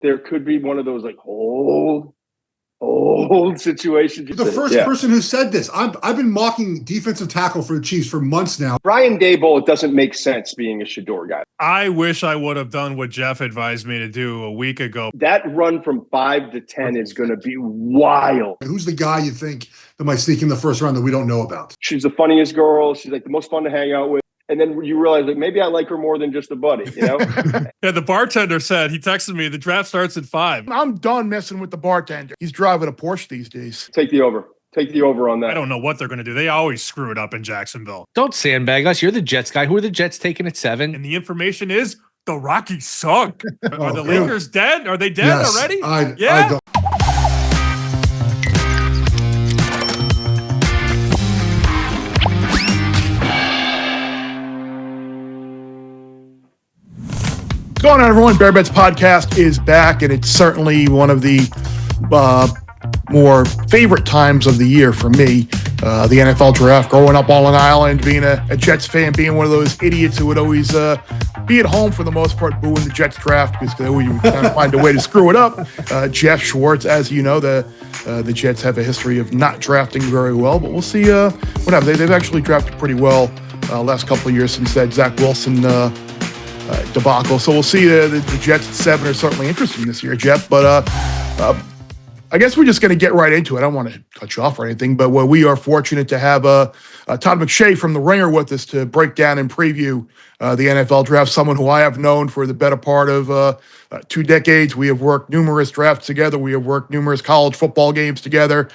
there could be one of those like old situations. The first person who said this. I've been mocking defensive tackle for the Chiefs for months now. Brian Daboll, it doesn't make sense being a Shador guy. I wish I would have done what Geoff advised me to do a week ago. That run from 5 to 10 is going to be wild. Who's the guy you think that might sneak in the first round that we don't know about? She's the funniest girl. She's like the most fun to hang out with. And then you realize like maybe I like her more than just a buddy, you know? Yeah, the bartender said, he texted me, the draft starts at 5. I'm done messing with the bartender. He's driving a Porsche these days. Take the over. Take the over on that. I don't know what they're going to do. They always screw it up in Jacksonville. Don't sandbag us. You're the Jets guy. Who are the Jets taking at 7? And the information is the Rockies suck. Are the Lakers dead? Are they dead already? I don't. What's going on, everyone? Bear Bets Podcast is back, and it's certainly one of the more favorite times of the year for me. The NFL draft, growing up on Long Island, being a Jets fan, being one of those idiots who would always be at home for the most part, booing the Jets draft because they always kind of find a way to screw it up. Geoff, Schwartz, as you know, the Jets have a history of not drafting very well, but we'll see what happens. They've actually drafted pretty well last couple of years since that Zach Wilson debacle. So we'll see. The Jets at 7 are certainly interesting this year, Geoff. But I guess we're just going to get right into it. I don't want to cut you off or anything, but we are fortunate to have Todd McShay from The Ringer with us to break down and preview the NFL draft, someone who I have known for the better part of 2 decades. We have worked numerous drafts together. We have worked numerous college football games together.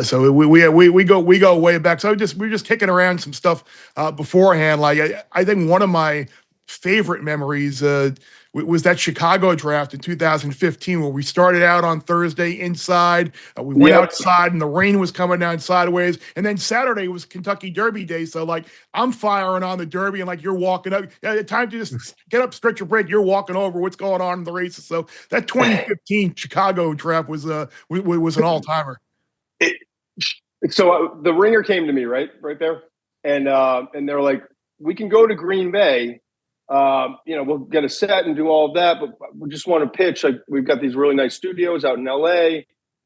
So we go way back. So we're just kicking around some stuff beforehand. Like I think one of my favorite memories was that Chicago draft in 2015 where we started out on Thursday inside. We went outside and the rain was coming down sideways. And then Saturday was Kentucky Derby Day. So, like, I'm firing on the Derby and, like, you're walking up. Time to just get up, stretch your break. You're walking over. What's going on in the races? So that 2015 Chicago draft was an all-timer. So the Ringer came to me right there. And they're like, we can go to Green Bay. We'll get a set and do all of that, but we just want to pitch. Like, we've got these really nice studios out in LA.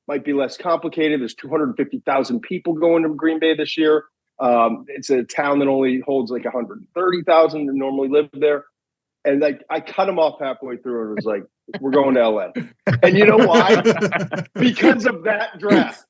Might be less complicated. There's 250,000 people going to Green Bay this year. It's a town that only holds like 130,000 that normally live there. And like, I cut them off halfway through and was like, we're going to LA. And you know why? Because of that draft.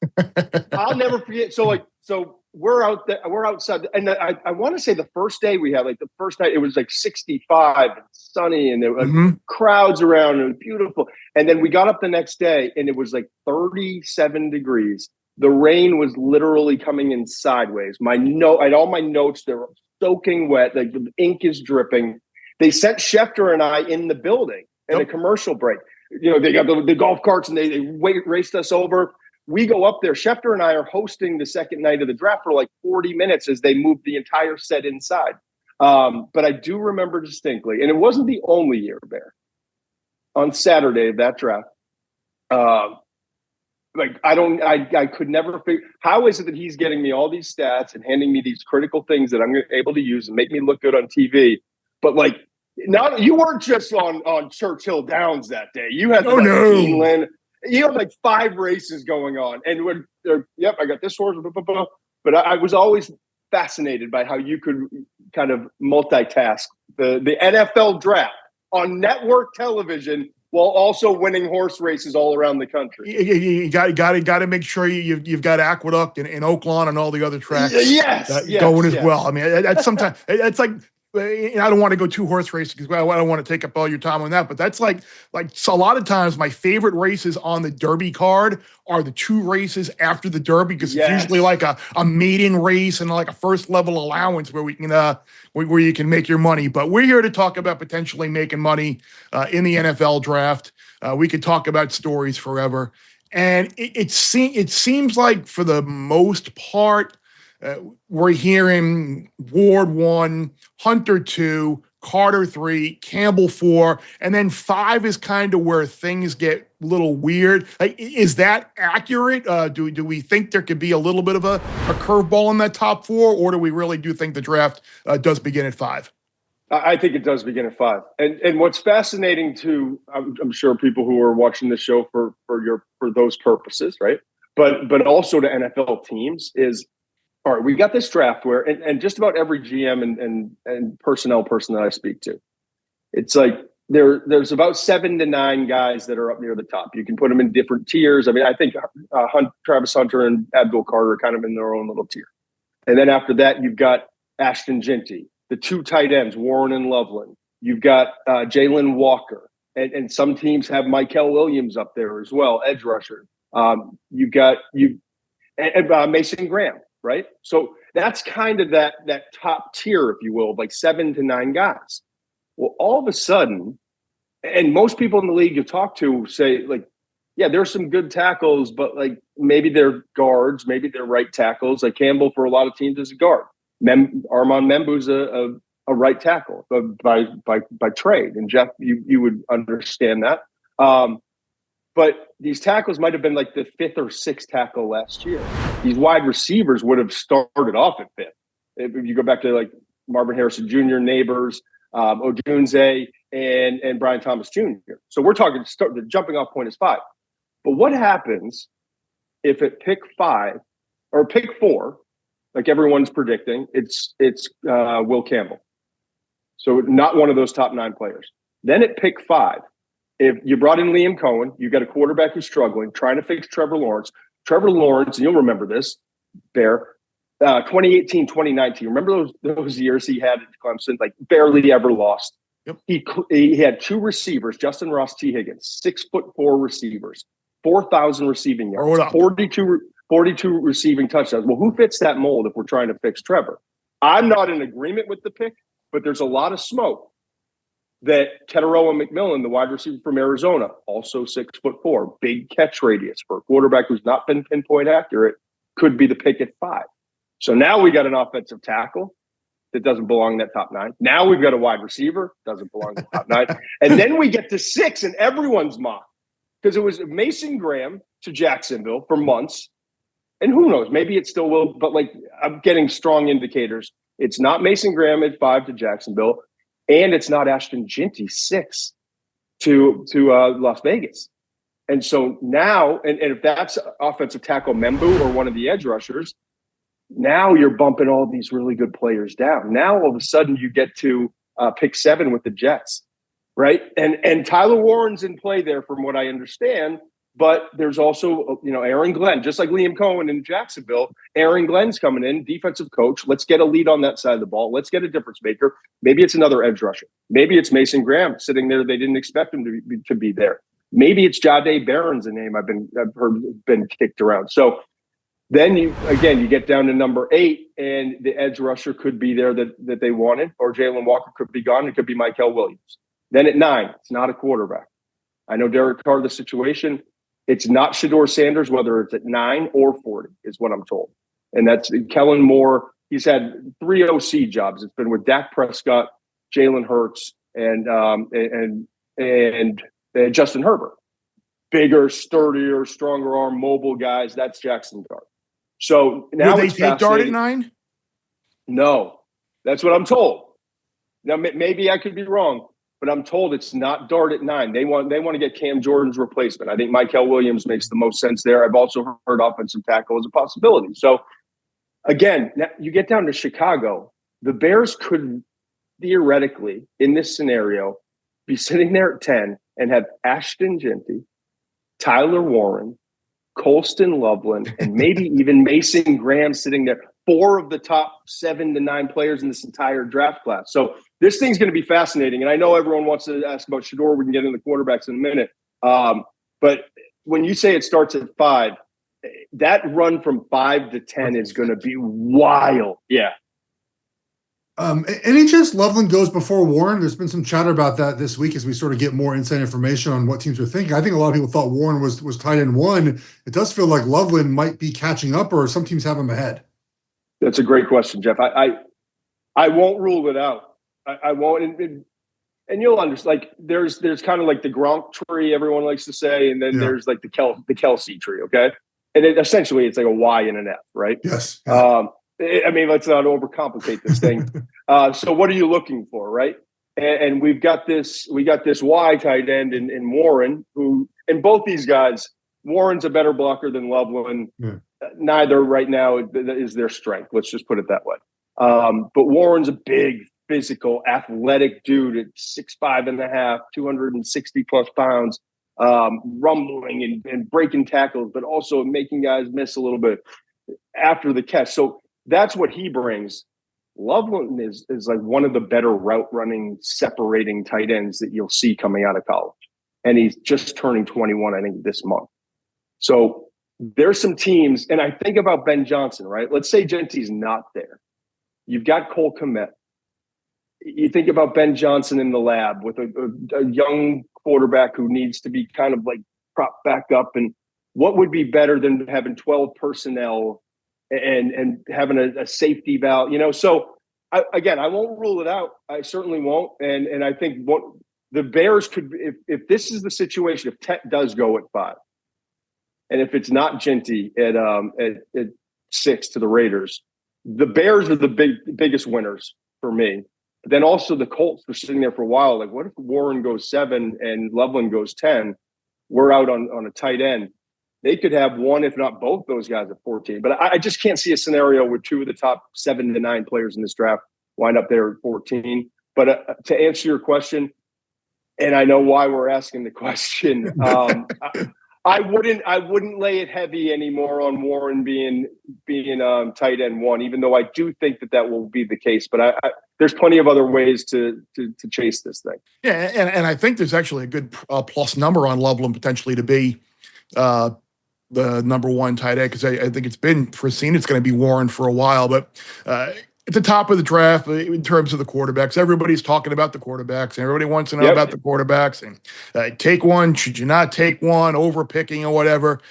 I'll never forget. So we're out there, we're outside. And I want to say the first day we had, like the first night, it was like 65 and sunny and there were like crowds around and it was beautiful. And then we got up the next day and it was like 37 degrees. The rain was literally coming in sideways. I had all my notes, they were soaking wet. Like the ink is dripping. They sent Schefter and I in the building in a commercial break. You know, they got the golf carts and they raced us over. We go up there. Schefter and I are hosting the second night of the draft for like 40 minutes as they moved the entire set inside. But I do remember distinctly, and it wasn't the only year, Bear. On Saturday of that draft, I could never figure, how is it that he's getting me all these stats and handing me these critical things that I'm able to use and make me look good on TV? But like, you weren't just on Churchill Downs that day. You had Keeneland. You had like 5 races going on, and I got this horse. Blah, blah, blah. But I was always fascinated by how you could kind of multitask the NFL draft on network television while also winning horse races all around the country. You got to make sure you've got Aqueduct and Oaklawn and all the other tracks going as well. I mean, that's sometimes it's like. I don't want to go too horse racing because I don't want to take up all your time on that. But that's like so a lot of times my favorite races on the Derby card are the 2 races after the Derby because it's usually like a maiden race and like a first level allowance where we can where you can make your money. But we're here to talk about potentially making money in the NFL draft. We could talk about stories forever, and it seems like for the most part. We're hearing Ward 1, Hunter 2, Carter 3, Campbell 4, and then 5 is kind of where things get a little weird. Like, is that accurate? Do we think there could be a little bit of a curveball in that top 4, or do we really think the draft does begin at 5? I think it does begin at 5. And what's fascinating to, I'm sure people who are watching this show for those purposes, right? But also to NFL teams is, all right, we got this draft where, and just about every GM and personnel person that I speak to, it's like there's about 7 to 9 guys that are up near the top. You can put them in different tiers. I mean, I think Travis Hunter and Abdul Carter are kind of in their own little tier. And then after that, you've got Ashton Ginty, the 2 tight ends, Warren and Loveland. You've got Jalen Walker, and some teams have Mykel Williams up there as well, edge rusher. You've got Mason Graham, right? So that's kind of that top tier, if you will, of like 7 to 9 guys. Well, all of a sudden, and most people in the league you talk to say, like, yeah, there's some good tackles, but like maybe they're guards, maybe they're right tackles. Like Campbell for a lot of teams is a guard. Armand Membu's a right tackle by trade, and Geoff, you would understand that. But these tackles might have been like the 5th or 6th tackle last year. These wide receivers would have started off at 5th. If you go back to like Marvin Harrison Jr., Neighbors, Odunze, and Brian Thomas Jr. So we're talking the jumping off point is 5. But what happens if at pick 5 or pick 4, like everyone's predicting, it's Will Campbell. So not one of those top 9 players. Then at pick 5, if you brought in Liam Cohen, you got a quarterback who's struggling, trying to fix Trevor Lawrence. Trevor Lawrence, and you'll remember this, Bear, 2018, 2019. Remember those years he had at Clemson, like barely ever lost. Yep. He had 2 receivers, Justin Ross, T. Higgins, 6'4" receivers, 4,000 receiving yards, 42 receiving touchdowns. Well, who fits that mold if we're trying to fix Trevor? I'm not in agreement with the pick, but there's a lot of smoke that Teteroa McMillan, the wide receiver from Arizona, also 6'4", big catch radius for a quarterback who's not been pinpoint accurate, could be the pick at 5. So now we got an offensive tackle that doesn't belong in that top 9. Now we've got a wide receiver, doesn't belong in the top 9. And then we get to 6 and everyone's mocked because it was Mason Graham to Jacksonville for months. And who knows, maybe it still will, but like I'm getting strong indicators. It's not Mason Graham at 5 to Jacksonville, and it's not Ashton Ginty 6 to Las Vegas. And so now, and if that's offensive tackle Membu or one of the edge rushers, now you're bumping all these really good players down. Now all of a sudden you get to pick 7 with the Jets, right? And Tyler Warren's in play there from what I understand. But there's also, Aaron Glenn, just like Liam Cohen in Jacksonville. Aaron Glenn's coming in, defensive coach. Let's get a lead on that side of the ball. Let's get a difference maker. Maybe it's another edge rusher. Maybe it's Mason Graham sitting there. They didn't expect him to be there. Maybe it's Jahdae Barron's a name I've heard been kicked around. So then you get down to number 8, and the edge rusher could be there that they wanted, or Jalen Walker could be gone. It could be Mykel Williams. Then at 9, it's not a quarterback. I know Derek Carr, the situation. It's not Shedeur Sanders, whether it's at 9 or 40, is what I'm told. And that's Kellen Moore. He's had 3 OC jobs. It's been with Dak Prescott, Jalen Hurts, and Justin Herbert. Bigger, sturdier, stronger arm, mobile guys. That's Jackson Dart. So now would they take Dart at 9? No, that's what I'm told. Now maybe I could be wrong. But I'm told it's not Dart at 9. They want to get Cam Jordan's replacement. I think Mykel Williams makes the most sense there. I've also heard offensive tackle as a possibility. So, again, now you get down to Chicago. The Bears could theoretically, in this scenario, be sitting there at 10 and have Ashton Ginty, Tyler Warren, Colston Loveland, and maybe even Mason Graham sitting there. 4 of the top 7 to 9 players in this entire draft class. So this thing's going to be fascinating. And I know everyone wants to ask about Shedeur. We can get into the quarterbacks in a minute. But when you say it starts at 5, that run from 5 to 10 is going to be wild. Yeah. Any chance Loveland goes before Warren? There's been some chatter about that this week as we sort of get more inside information on what teams are thinking. I think a lot of people thought Warren was tight end 1. It does feel like Loveland might be catching up, or some teams have him ahead. That's a great question, Geoff. I won't rule it out. I won't. And you'll understand, like, there's kind of like the Gronk tree, everyone likes to say, and then there's like the Kelsey tree, okay? And essentially it's like a Y and an F, right? Yes. I mean, let's not overcomplicate this thing. So what are you looking for, right? And we got this Y tight end in Warren, who, and both these guys, Warren's a better blocker than Loveland. Yeah. Neither right now is their strength. Let's just put it that way. But Warren's a big, physical, athletic dude at 6'5.5", 260 plus pounds, rumbling and breaking tackles, but also making guys miss a little bit after the catch. So that's what he brings. Loveland is like one of the better route running, separating tight ends that you'll see coming out of college. And he's just turning 21, I think, this month. So there's some teams, and I think about Ben Johnson, right? Let's say Genty's not there. You've got Cole Kmet. You think about Ben Johnson in the lab with a young quarterback who needs to be kind of like propped back up. And what would be better than having 12 personnel and having a safety valve, So I won't rule it out. I certainly won't. And I think what the Bears could, if this is the situation, if Tet does go at 5, and if it's not Genty at 6 to the Raiders, the Bears are the biggest winners for me. But then also the Colts were sitting there for a while. Like, what if Warren goes 7 and Loveland goes 10? We're out on a tight end. They could have one, if not both, those guys at 14. But I just can't see a scenario where 2 of the top 7 to 9 players in this draft wind up there at 14. But to answer your question, and I know why we're asking the question, I wouldn't lay it heavy anymore on Warren being tight end 1, even though I do think that will be the case. But there's plenty of other ways to chase this thing. Yeah, and I think there's actually a good plus number on Loveland potentially to be the number 1 tight end, because I think it's been foreseen it's going to be Warren for a while. But at the top of the draft, in terms of the quarterbacks, everybody's talking about the quarterbacks, and everybody wants to know about the quarterbacks. And take one, should you not take one, over picking or whatever.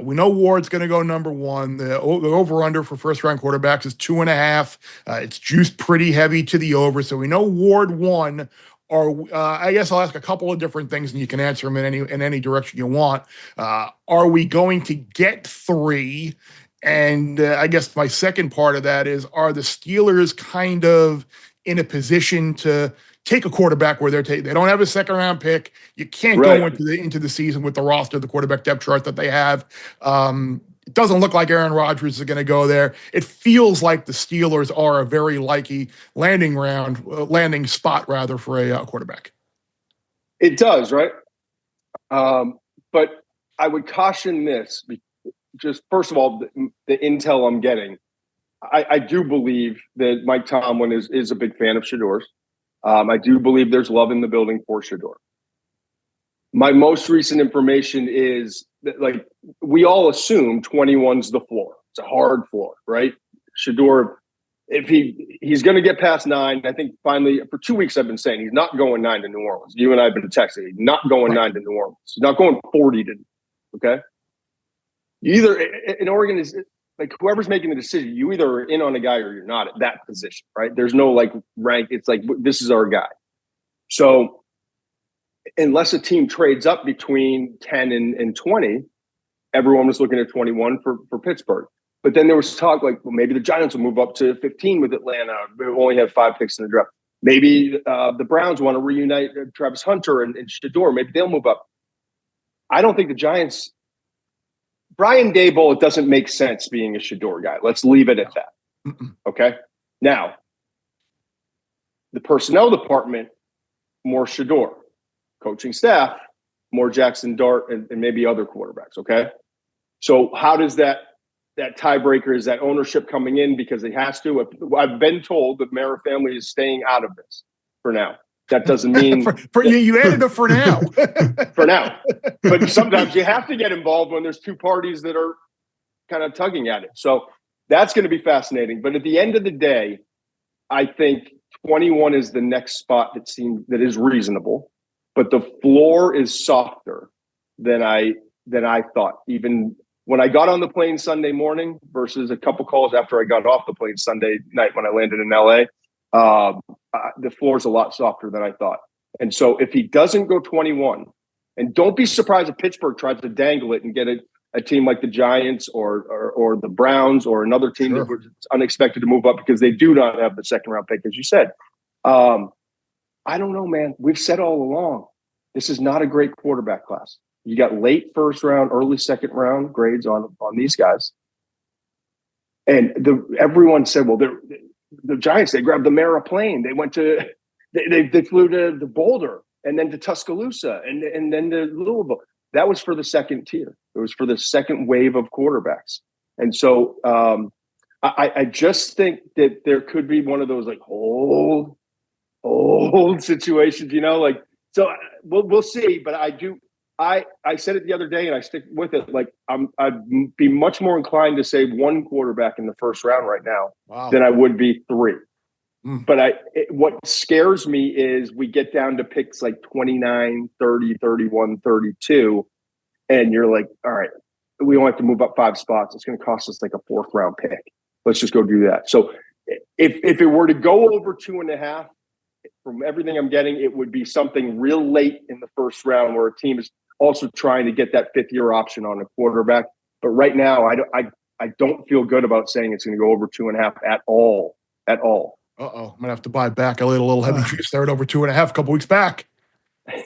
We know Ward's going to go number 1. The over-under for first-round quarterbacks is 2.5. It's juiced pretty heavy to the over, so we know Ward 1. Or I guess I'll ask a couple of different things, and you can answer them in any direction you want. Are we going to get 3? And I guess my second part of that is, are the Steelers kind of in a position to take a quarterback where they don't have a second-round pick? You can't go into the season with the roster, the quarterback depth chart that they have. It doesn't look like Aaron Rodgers is going to go there. It feels like the Steelers are a very likely landing spot for a quarterback. It does, right? But I would caution this. Just first of all, the intel I'm getting, I do believe that Mike Tomlin is a big fan of Shedor's. I do believe there's love in the building for Shedor. My most recent information is that, like, we all assume 21's the floor. It's a hard floor, right? Shedor, if he's going to get past 9, I think finally for 2 weeks I've been saying he's not going 9 to New Orleans. You and I have been texting. He's not going 9 to New Orleans. He's not going 40 to. Okay. You either in Oregon is like whoever's making the decision. You either are in on a guy or you're not at that position, right? There's no like rank. It's like this is our guy. So unless a team trades up between 10 and 20, everyone was looking at 21 for Pittsburgh. But then there was talk like, well, maybe the Giants will move up to 15 with Atlanta. We only have 5 picks in the draft. Maybe the Browns want to reunite Travis Hunter and Shedor. Maybe they'll move up. I don't think the Giants. Brian Daboll, it doesn't make sense being a Shedor guy. Let's leave it at that. Okay. Now, the personnel department, more Shedor. Coaching staff, more Jackson Dart and maybe other quarterbacks. Okay. So how does that tiebreaker, is that ownership coming in because it has to? I've been told the Mara family is staying out of this for now. That doesn't mean for you added a for now. For now. But sometimes you have to get involved when there's 2 parties that are kind of tugging at it. So that's going to be fascinating. But at the end of the day, I think 21 is the next spot that is reasonable. But the floor is softer than I thought. Even when I got on the plane Sunday morning versus a couple calls after I got off the plane Sunday night when I landed in LA, the floor is a lot softer than I thought. And so if he doesn't go 21, and don't be surprised if Pittsburgh tries to dangle it and get it a team like the Giants or the Browns or another team that was unexpected to move up because they do not have the second round pick, as you said. I don't know, man. We've said all along, this is not a great quarterback class. You got late first round, early second round grades on these guys. And everyone said, well, the Giants, they grabbed the Mara plane. They went to they flew to Boulder and then to Tuscaloosa and then to Louisville. That was for the second tier. It was for the second wave of quarterbacks. And so I just think that there could be one of those like old situations, like, so we'll see. But I said it the other day and I stick with it. Like I'd be much more inclined to say one quarterback in the first round right now than I would be three. But what scares me is we get down to picks like 29, 30, 31, 32. And you're like, all right, we only have to move up 5 spots. It's going to cost us like a 4th round pick. Let's just go do that. So if it were to go over 2.5, from everything I'm getting, it would be something real late in the first round where a team is also trying to get that 5th-year option on a quarterback. But right now, I don't feel good about saying it's going to go over 2.5 at all. I'm going to have to buy back. I laid a little heavy juice there at over 2.5 a couple weeks back.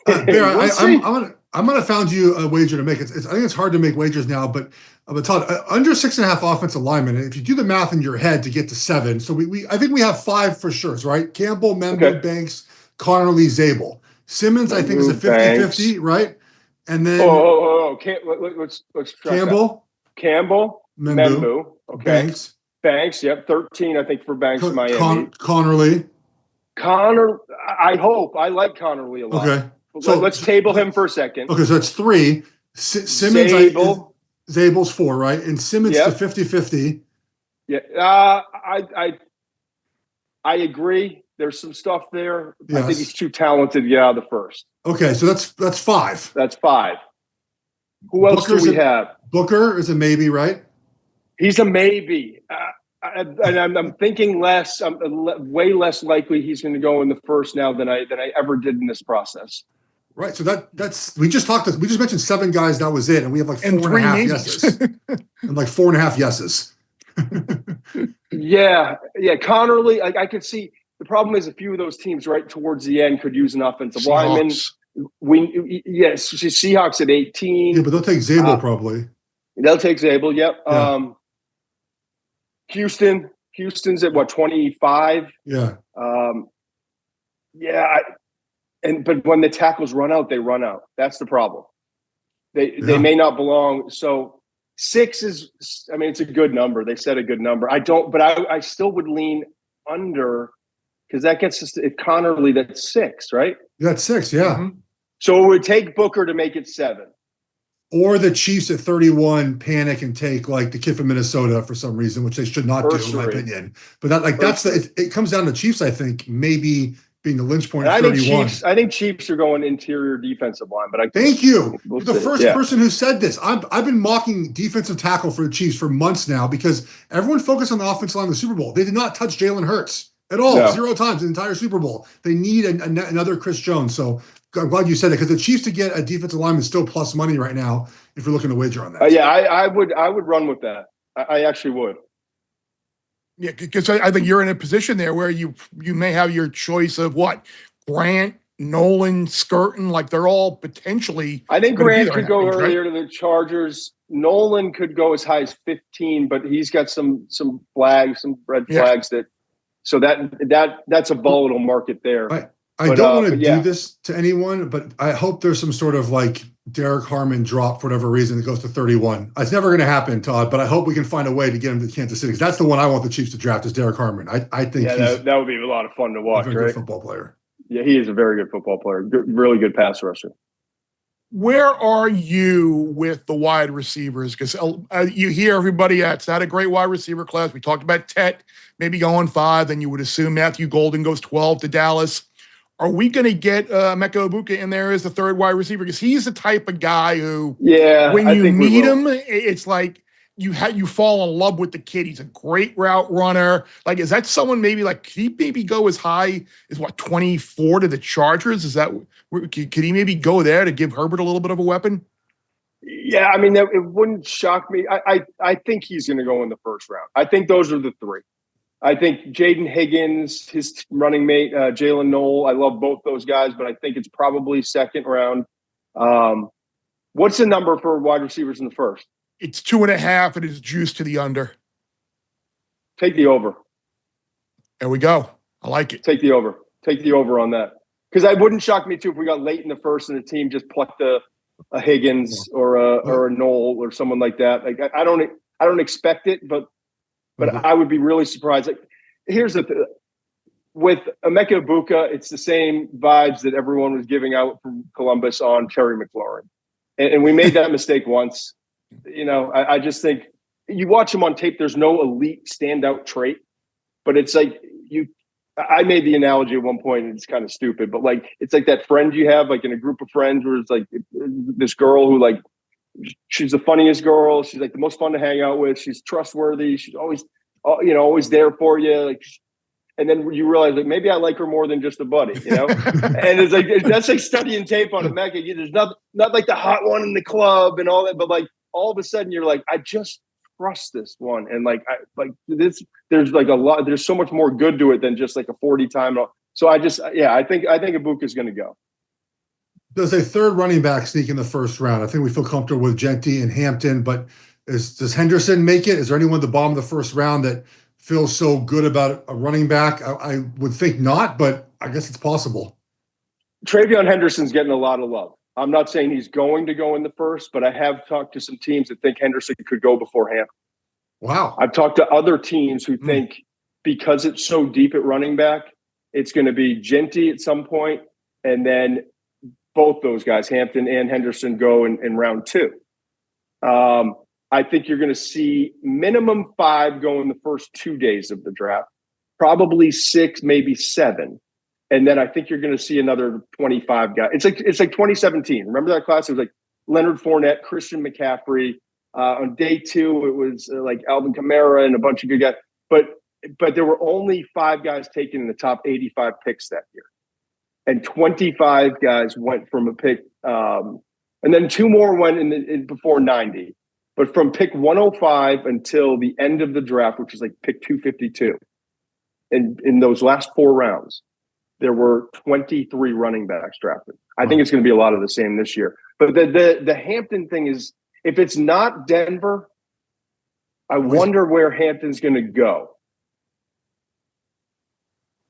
Bear, I'm going to found you a wager to make. I think it's hard to make wagers now, but Todd, under 6.5 offensive linemen, if you do the math in your head to get to 7, so I think we have 5 for sure, right? Campbell, Membo, Banks, Connerly, Zabel. Simmons, I think, is a 50-50, right? And then let's try Campbell, Membo, okay. Banks, yep, 13, I think, for Banks, Miami. Connerly. I hope. I like Connerly a lot. Okay. So let's table him for a second. Okay, so that's 3. Simmons, Zabel's 4, right? And Simmons to 50-50. Yeah, I agree. There's some stuff there. Yes. I think he's too talented to get out of the first. Okay, so that's 5. That's 5. Who else do we have? Booker is a maybe, right? He's a maybe. And I'm thinking less. I'm way less likely he's going to go in the first now than I ever did in this process. Right. So that's we just mentioned 7 guys. That was it, and we have like 4.5 yeses and like 4.5 yeses. Yeah. Connerly, I could see. The problem is a few of those teams right towards the end could use an offensive lineman. Seahawks at 18. Yeah, but they'll take Zabel probably. They'll take Zabel. Yep. Yeah. Houston's at 25. Yeah. But when the tackles run out, they run out. That's the problem. They may not belong. So 6 is, it's a good number. They said a good number. I still would lean under because that gets us to Connerly. That's 6, right? That's 6. Yeah. Mm-hmm. So it would take Booker to make it 7. Or the Chiefs at 31 panic and take like the kid from Minnesota for some reason, which they should not do, in my opinion. But it comes down to Chiefs, I think, maybe being the lynch point at 31. I think Chiefs are going interior defensive line. But thank you. You're the first person who said this. I've been mocking defensive tackle for the Chiefs for months now because everyone focused on the offensive line of the Super Bowl. They did not touch Jalen Hurts at all. No. 0 times in the entire Super Bowl. They need another Chris Jones. So I'm glad you said that because the Chiefs to get a defensive lineman is still plus money right now if you're looking to wager on that. I would run with that. I actually would. Yeah, because I think you're in a position there where you may have your choice of what? Grant, Nolan, Skirton, like they're all potentially. I think Grant could go earlier to the Chargers. Nolan could go as high as 15, but he's got some flags, some red flags so that's a volatile market there. I don't want to do this to anyone, but I hope there's some sort of like Derek Harmon drop for whatever reason that goes to 31. It's never going to happen, Todd, but I hope we can find a way to get him to Kansas City because that's the one I want the Chiefs to draft is Derek Harmon. I think that would be a lot of fun to watch. Very good football player. Yeah, he is a very good football player. Really good pass rusher. Where are you with the wide receivers? Because you hear everybody, it's not a great wide receiver class. We talked about Tet maybe going 5, then you would assume Matthew Golden goes 12 to Dallas. Are we going to get Emeka Egbuka in there as the 3rd wide receiver? Because he's the type of guy who, when you meet him, it's like you fall in love with the kid. He's a great route runner. Like, is that someone maybe like, could he maybe go as high as 24 to the Chargers? Is that, could he maybe go there to give Herbert a little bit of a weapon? Yeah, I mean, it wouldn't shock me. I think he's going to go in the first round. I think those are the three. I think Jaden Higgins, his running mate, Jalen Noel. I love both those guys, but I think it's probably second round. What's the number for wide receivers in the first? It's 2.5, and it's juiced to the under. Take the over. There we go. I like it. Take the over. Take the over on that. Because it wouldn't shock me too if we got late in the first and the team just plucked a Higgins or a Noel or someone like that. Like I don't expect it, but I would be really surprised. Like, here's the thing. With Emeka Egbuka, it's the same vibes that everyone was giving out from Columbus on Terry McLaurin. And we made that mistake once. You know, I just think you watch him on tape, there's no elite standout trait, but it's like I made the analogy at one point, and it's kind of stupid, but like, it's like that friend you have, like in a group of friends where it's like this girl who like, she's the funniest girl. She's like the most fun to hang out with. She's trustworthy. She's always, always there for you. Like, and then you realize like maybe I like her more than just a buddy, you know? And it's like, that's like studying tape on a Mecca. There's not like the hot one in the club and all that, but like all of a sudden you're like, I just trust this one. And like, there's like a lot, there's so much more good to it than just like a 40 time. So I think Egbuka is going to go. Does a third running back sneak in the first round? I think we feel comfortable with Genty and Hampton, but does Henderson make it? Is there anyone at the bottom of the first round that feels so good about a running back? I would think not, but I guess it's possible. Travion Henderson's getting a lot of love. I'm not saying he's going to go in the first, but I have talked to some teams that think Henderson could go before Hampton. Wow. I've talked to other teams who think because it's so deep at running back, it's going to be Genty at some point, and then both those guys, Hampton and Henderson, go in round two. I think you're going to see minimum 5 go in the first 2 days of the draft, probably 6, maybe 7. And then I think you're going to see another 25 guys. It's like 2017. Remember that class? It was like Leonard Fournette, Christian McCaffrey. On day 2, it was like Alvin Kamara and a bunch of good guys. But there were only 5 guys taken in the top 85 picks that year. And 25 guys went from a pick. And then 2 more went in before 90. But from pick 105 until the end of the draft, which is like pick 252, and in those last 4 rounds, there were 23 running backs drafted. I think it's going to be a lot of the same this year. But the Hampton thing is, if it's not Denver, I wonder where Hampton's going to go.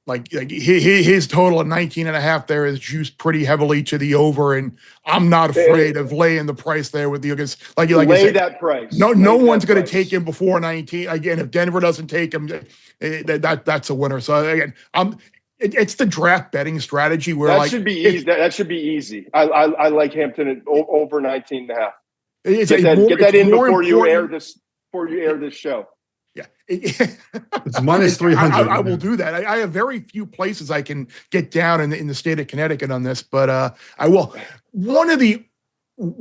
Like his total of 19.5 there is juiced pretty heavily to the over, and I'm not afraid of laying the price there with you because like lay said, that price. No one's going to take him before 19. Again, if Denver doesn't take him, that's a winner. So again, it's the draft betting strategy where that should be easy. That should be easy. I like Hampton at over 19.5. Get that in before you air this show. Yeah. It's minus 300. I will do that. I have very few places I can get down in the state of Connecticut on this, but I will. One of the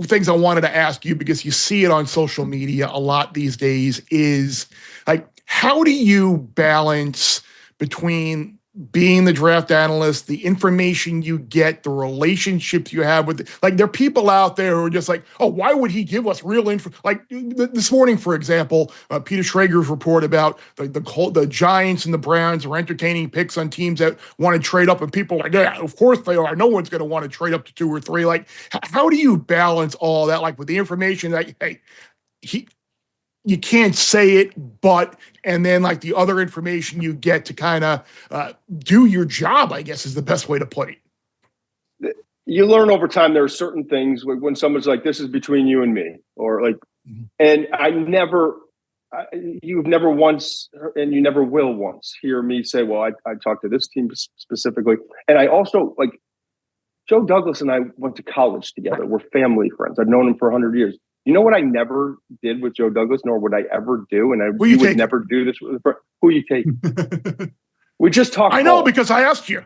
things I wanted to ask you, because you see it on social media a lot these days, is like, how do you balance between being the draft analyst, the information you get, the relationships you have with, like, there are people out there who are just like, oh, why would he give us real info? Like this morning, for example, Peter Schrager's report about the Giants and the Browns are entertaining picks on teams that want to trade up, and people are like, yeah, of course they are. No one's going to want to trade up to 2 or 3. Like, how do you balance all that? Like with the information that, hey, you can't say it, but, and then like the other information you get to kind of do your job, I guess is the best way to put it. You learn over time. There are certain things when someone's like, this is between you and me, or like, and you've never once, and you never will once hear me say, well, I talked to this team specifically. And I also, like, Joe Douglas and I went to college together. We're family friends. I've known him for 100 years. You know what I never did with Joe Douglas, nor would I ever do, and you would never do this with who you take. We just talk. I know, because I asked you.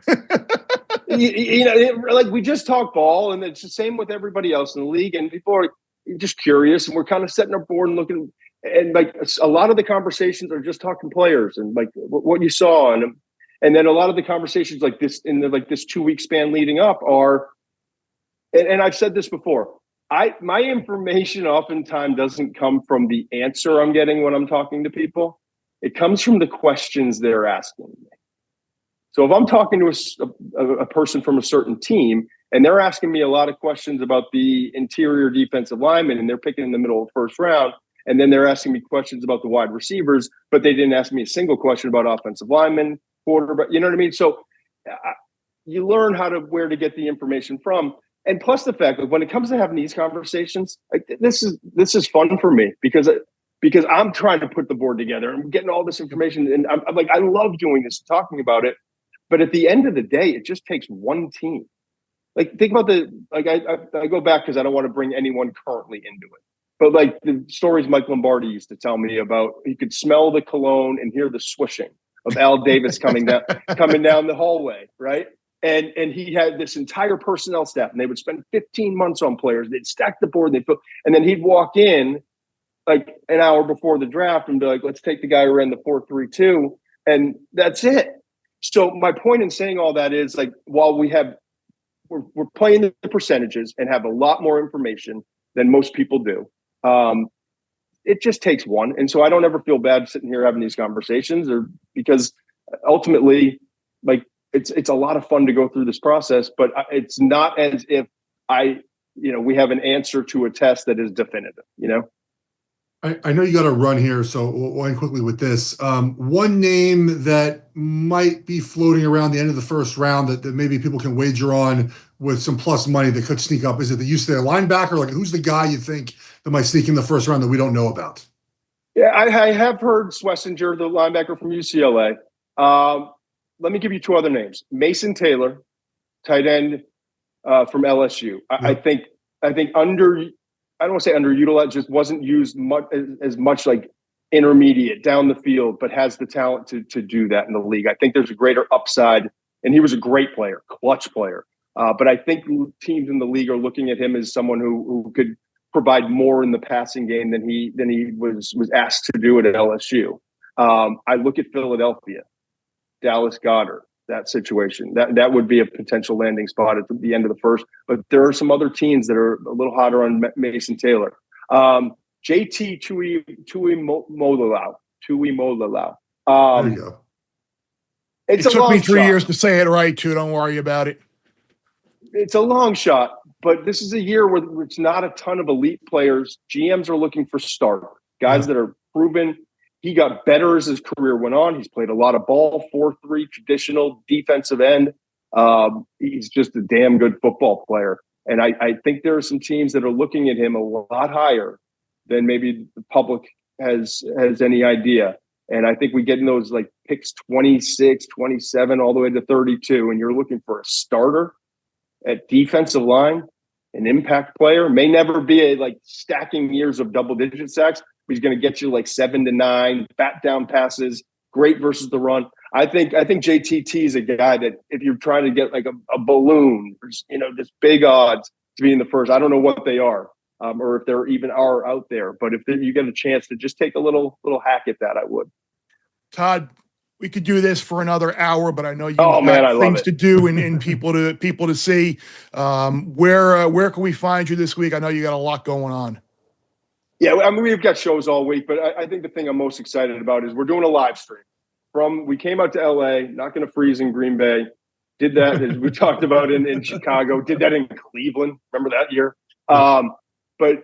you know, like, we just talk ball, and it's the same with everybody else in the league. And people are just curious, and we're kind of setting our board and looking. And like a lot of the conversations are just talking players and like what you saw, and then a lot of the conversations like this in this 2-week span leading up are. And I've said this before. My information oftentimes doesn't come from the answer I'm getting when I'm talking to people. It comes from the questions they're asking me. So if I'm talking to a person from a certain team and they're asking me a lot of questions about the interior defensive lineman and they're picking in the middle of the first round, and then they're asking me questions about the wide receivers, but they didn't ask me a single question about offensive linemen, quarterback, you know what I mean? So you learn where to get the information from. And plus the fact that when it comes to having these conversations, like this is fun for me because I'm trying to put the board together and getting all this information. And I'm like, I love doing this, talking about it. But at the end of the day, it just takes one team. Like think about I go back because I don't want to bring anyone currently into it. But like the stories Mike Lombardi used to tell me about, he could smell the cologne and hear the swishing of Al Davis coming down the hallway, right? And he had this entire personnel staff, and they would spend 15 months on players. They'd stack the board, and then he'd walk in like an hour before the draft and be like, "Let's take the guy who ran the 4.32," and that's it. So my point in saying all that is like, while we're playing the percentages and have a lot more information than most people do, it just takes one. And so I don't ever feel bad sitting here having these conversations, or because ultimately, like it's a lot of fun to go through this process, but it's not as if we have an answer to a test that is definitive, I know you got to run here, so we'll end quickly with this. One name that might be floating around the end of the first round that maybe people can wager on with some plus money that could sneak up. Is it the UCLA linebacker? Like, who's the guy you think that might sneak in the first round that we don't know about? Yeah, I have heard Schlesinger, the linebacker from UCLA. Let me give you two other names. Mason Taylor, tight end from LSU. I think I don't want to say underutilized, just wasn't used as much like intermediate down the field, but has the talent to do that in the league. I think there's a greater upside, and he was a great player, clutch player. But I think teams in the league are looking at him as someone who could provide more in the passing game than he was asked to do at LSU. I look at Philadelphia, Dallas Goedert, that situation. That would be a potential landing spot at the end of the first. But there are some other teams that are a little hotter on Mason Taylor. JT Tuimoloau. There you go. It took me 3 years to say it right, too. Don't worry about it. It's a long shot, but this is a year where it's not a ton of elite players. GMs are looking for starters, guys that are proven. He got better as his career went on. He's played a lot of ball, 4-3 traditional defensive end. He's just a damn good football player. And I think there are some teams that are looking at him a lot higher than maybe the public has any idea. And I think we get in those like picks 26, 27, all the way to 32. And you're looking for a starter at defensive line, an impact player. May never be like stacking years of double-digit sacks. He's going to get you like 7 to 9, bat down passes, great versus the run. I think JTT is a guy that if you're trying to get like a balloon, this big odds to be in the first, I don't know what they are, or if there even are out there. But if you get a chance to just take a little hack at that, I would. Todd, we could do this for another hour, but I know you have things to do and people to see. Where can we find you this week? I know you got a lot going on. Yeah, I mean, we've got shows all week, but I think the thing I'm most excited about is we're doing a live stream. We came out to LA, not going to freeze in Green Bay. Did that, as we talked about in Chicago. Did that in Cleveland. Remember that year? But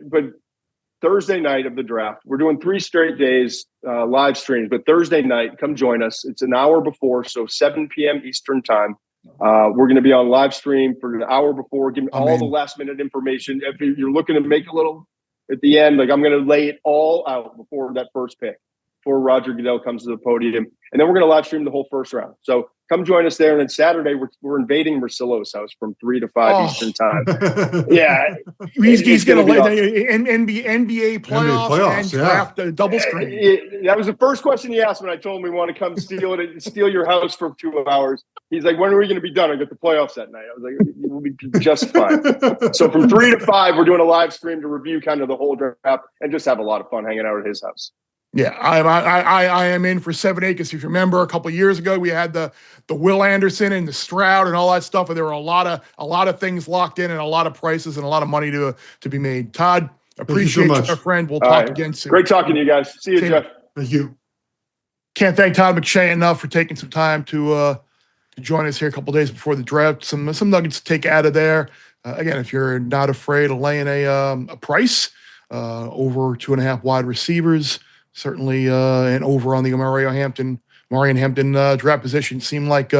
Thursday night of the draft, we're doing 3 straight days live streams. But Thursday night, come join us. It's an hour before, so 7 p.m. Eastern time. We're going to be on live stream for an hour before, giving all the last minute information. If you're looking to make a little at the end, like I'm going to lay it all out before that first pick, before Roger Goodell comes to the podium. And then we're going to live stream the whole first round. So come join us there. And then Saturday, we're invading Marcillo's house from 3 to 5 Eastern time. Yeah. He's going to lay NBA playoffs and draft a double screen. That was the first question he asked when I told him we want to come steal your house for 2 hours. He's like, when are we going to be done? I got the playoffs that night. I was like, we'll be just fine. So from 3 to 5, we're doing a live stream to review kind of the whole draft and just have a lot of fun hanging out at his house. Yeah, I am in for 7 acres. If you remember, a couple of years ago, we had the Will Anderson and the Stroud and all that stuff, and there were a lot of things locked in and a lot of prices and a lot of money to be made. Todd, appreciate you, my friend. We'll talk again soon. Great talking to you guys. See you, Geoff. Thank you. Can't thank Todd McShay enough for taking some time to join us here a couple of days before the draft. Some nuggets to take out of there. Again, if you're not afraid of laying a price over 2.5 wide receivers, certainly and over on the Marion Hampton draft position seem like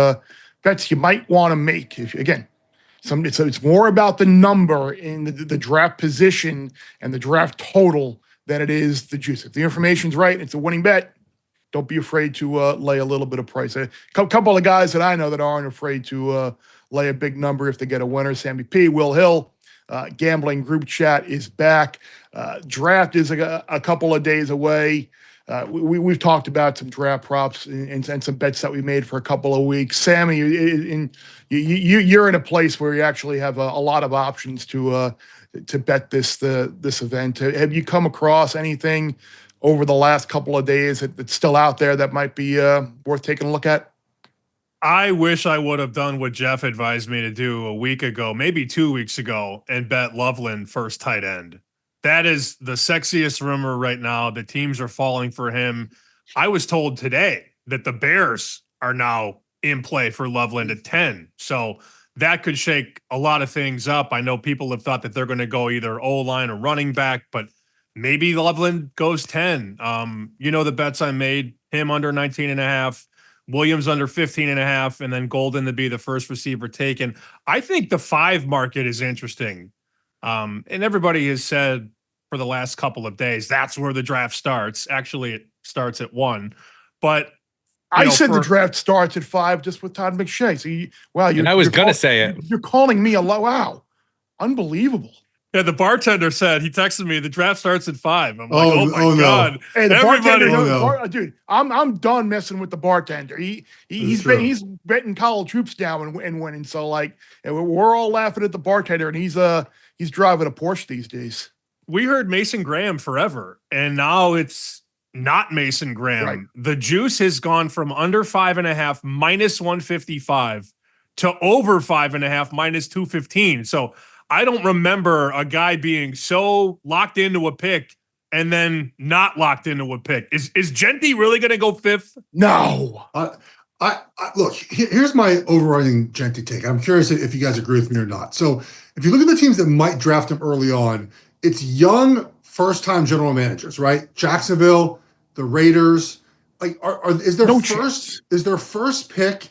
bets you might want to make. It's more about the number in the draft position and the draft total than it is the juice. If the information's right, it's a winning bet. Don't be afraid to lay a little bit of price. A couple of guys that I know that aren't afraid to lay a big number if they get a winner. Sammy P, Will Hill, gambling group chat is back. Draft is a couple of days away. We've talked about some draft props and some bets that we made for a couple of weeks. Sammy, you're in a place where you actually have a lot of options to bet this event. Have you come across anything over the last couple of days that's still out there that might be worth taking a look at? I wish I would have done what Geoff advised me to do a week ago, maybe 2 weeks ago, and bet Loveland first tight end. That is the sexiest rumor right now. The teams are falling for him. I was told today that the Bears are now in play for Loveland at 10. So that could shake a lot of things up. I know people have thought that they're going to go either O-line or running back, but maybe Loveland goes 10. The bets I made, him under 19.5, Williams under 15.5, and then Golden to be the first receiver taken. I think the 5 market is interesting. And everybody has said for the last couple of days, that's where the draft starts. Actually, it starts at 1. But I said the draft starts at 5 just with Todd McShay. So I was going to say it. You're calling me a low. Wow. Unbelievable. Yeah, the bartender said, he texted me, the draft starts at 5. I'm like, oh my God. No. Hey, the bartender, dude, I'm done messing with the bartender. He's betting college troops down and winning. So we're all laughing at the bartender, and he's driving a Porsche these days. We heard Mason Graham forever, and now it's not Mason Graham. Right. The juice has gone from under 5.5 minus 155 to over 5.5 minus 215. So I don't remember a guy being so locked into a pick and then not locked into a pick. Is Genty really going to go 5th? No. I look, here's my overriding Genty take. I'm curious if you guys agree with me or not. So if you look at the teams that might draft him early on, it's young first-time general managers, right? Jacksonville, the Raiders. Is their first pick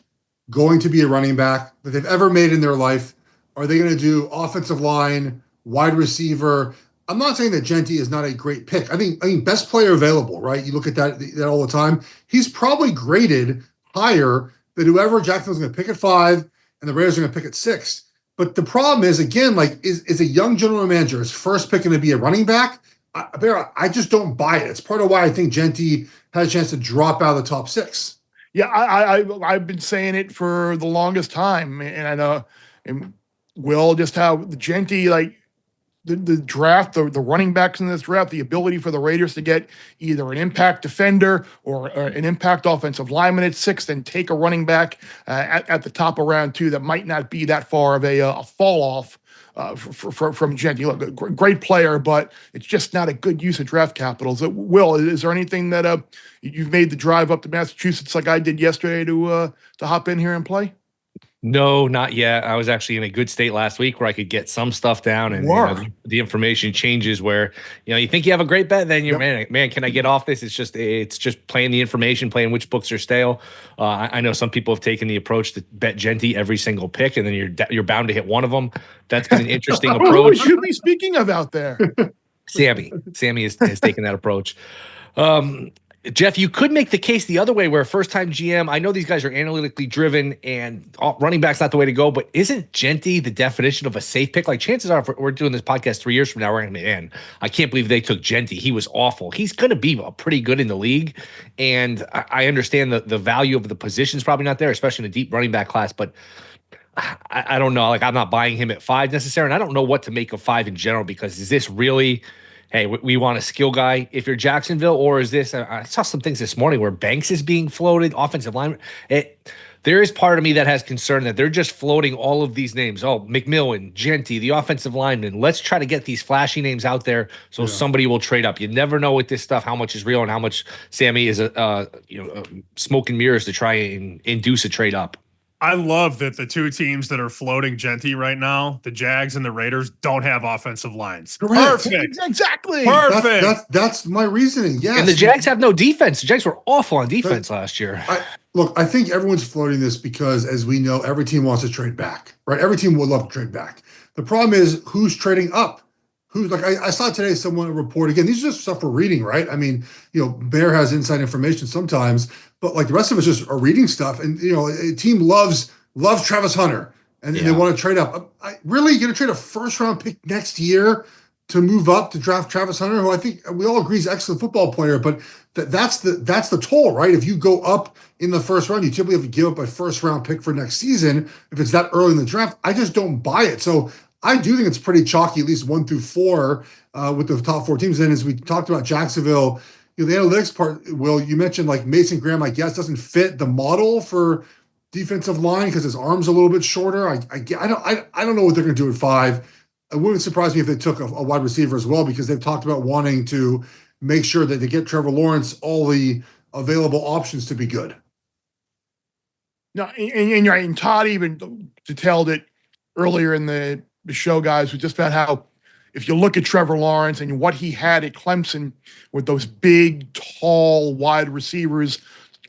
going to be a running back that they've ever made in their life? Are they going to do offensive line, wide receiver? I'm not saying that Genty is not a great pick. I think best player available, right? You look at that all the time. He's probably graded higher than whoever Jacksonville's going to pick at 5 and the Raiders are going to pick at 6. But the problem is, again, is a young general manager, his first pick going to be a running back? I just don't buy it. It's part of why I think Genty had a chance to drop out of the top 6. Yeah, I've been saying it for the longest time, and I know, and Will, just how the Genty, the draft, the running backs in this draft, the ability for the Raiders to get either an impact defender or an impact offensive lineman at 6, and take a running back at the top of round 2 that might not be that far of a fall off from Genty. Look, a great player, but it's just not a good use of draft capital. Will, is there anything that you've made the drive up to Massachusetts like I did yesterday to hop in here and play? No, not yet. I was actually in a good state last week where I could get some stuff down, and the information changes where you think you have a great bet, then you're man, can I get off this? It's just playing the information, playing which books are stale. I know some people have taken the approach to bet Genty every single pick, and then you're bound to hit one of them. That's been an interesting approach. Who should we be speaking of out there? Sammy has taken that approach. Geoff, you could make the case the other way where a first-time GM, I know these guys are analytically driven and running back's not the way to go, but isn't Genty the definition of a safe pick? Chances are, if we're doing this podcast 3 years from now, we're going to be in. I can't believe they took Genty. He was awful. He's going to be pretty good in the league, and I understand the value of the position is probably not there, especially in a deep running back class, but I don't know. I'm not buying him at 5 necessarily, and I don't know what to make of 5 in general, because is this really hey, we want a skill guy if you're Jacksonville, or is this? I saw some things this morning where Banks is being floated, offensive line. There is part of me that has concern that they're just floating all of these names. Oh, McMillan, Genty, the offensive lineman. Let's try to get these flashy names out there so somebody will trade up. You never know with this stuff how much is real and how much Sammy is smoke and mirrors to try and induce a trade up. I love that the two teams that are floating Genty right now, the Jags and the Raiders, don't have offensive lines. Correct. Perfect. Exactly. Perfect. That's my reasoning. Yes. And the Jags have no defense. The Jags were awful on defense last year. I think everyone's floating this because, as we know, every team wants to trade back, right? Every team would love to trade back. The problem is who's trading up. Who's like I saw today someone report again. These are just stuff we're reading, right? I mean, Bear has inside information sometimes, but like the rest of us just are reading stuff. And a team loves Travis Hunter, and they want to trade up. Really, you're going to trade a first-round pick next year to move up to draft Travis Hunter, who I think we all agree is an excellent football player, but that's the toll, right? If you go up in the first round, you typically have to give up a first-round pick for next season. If it's that early in the draft, I just don't buy it. So I do think it's pretty chalky, at least 1 through 4, with the top 4 teams. And as we talked about Jacksonville, the analytics part, Will, you mentioned like Mason Graham, I guess, doesn't fit the model for defensive line because his arm's a little bit shorter. I don't know what they're going to do at 5. It wouldn't surprise me if they took a wide receiver as well, because they've talked about wanting to make sure that they get Trevor Lawrence all the available options to be good. No, and you're right. And Todd even detailed it earlier in the show, guys, was just about how if you look at Trevor Lawrence and what he had at Clemson with those big, tall, wide receivers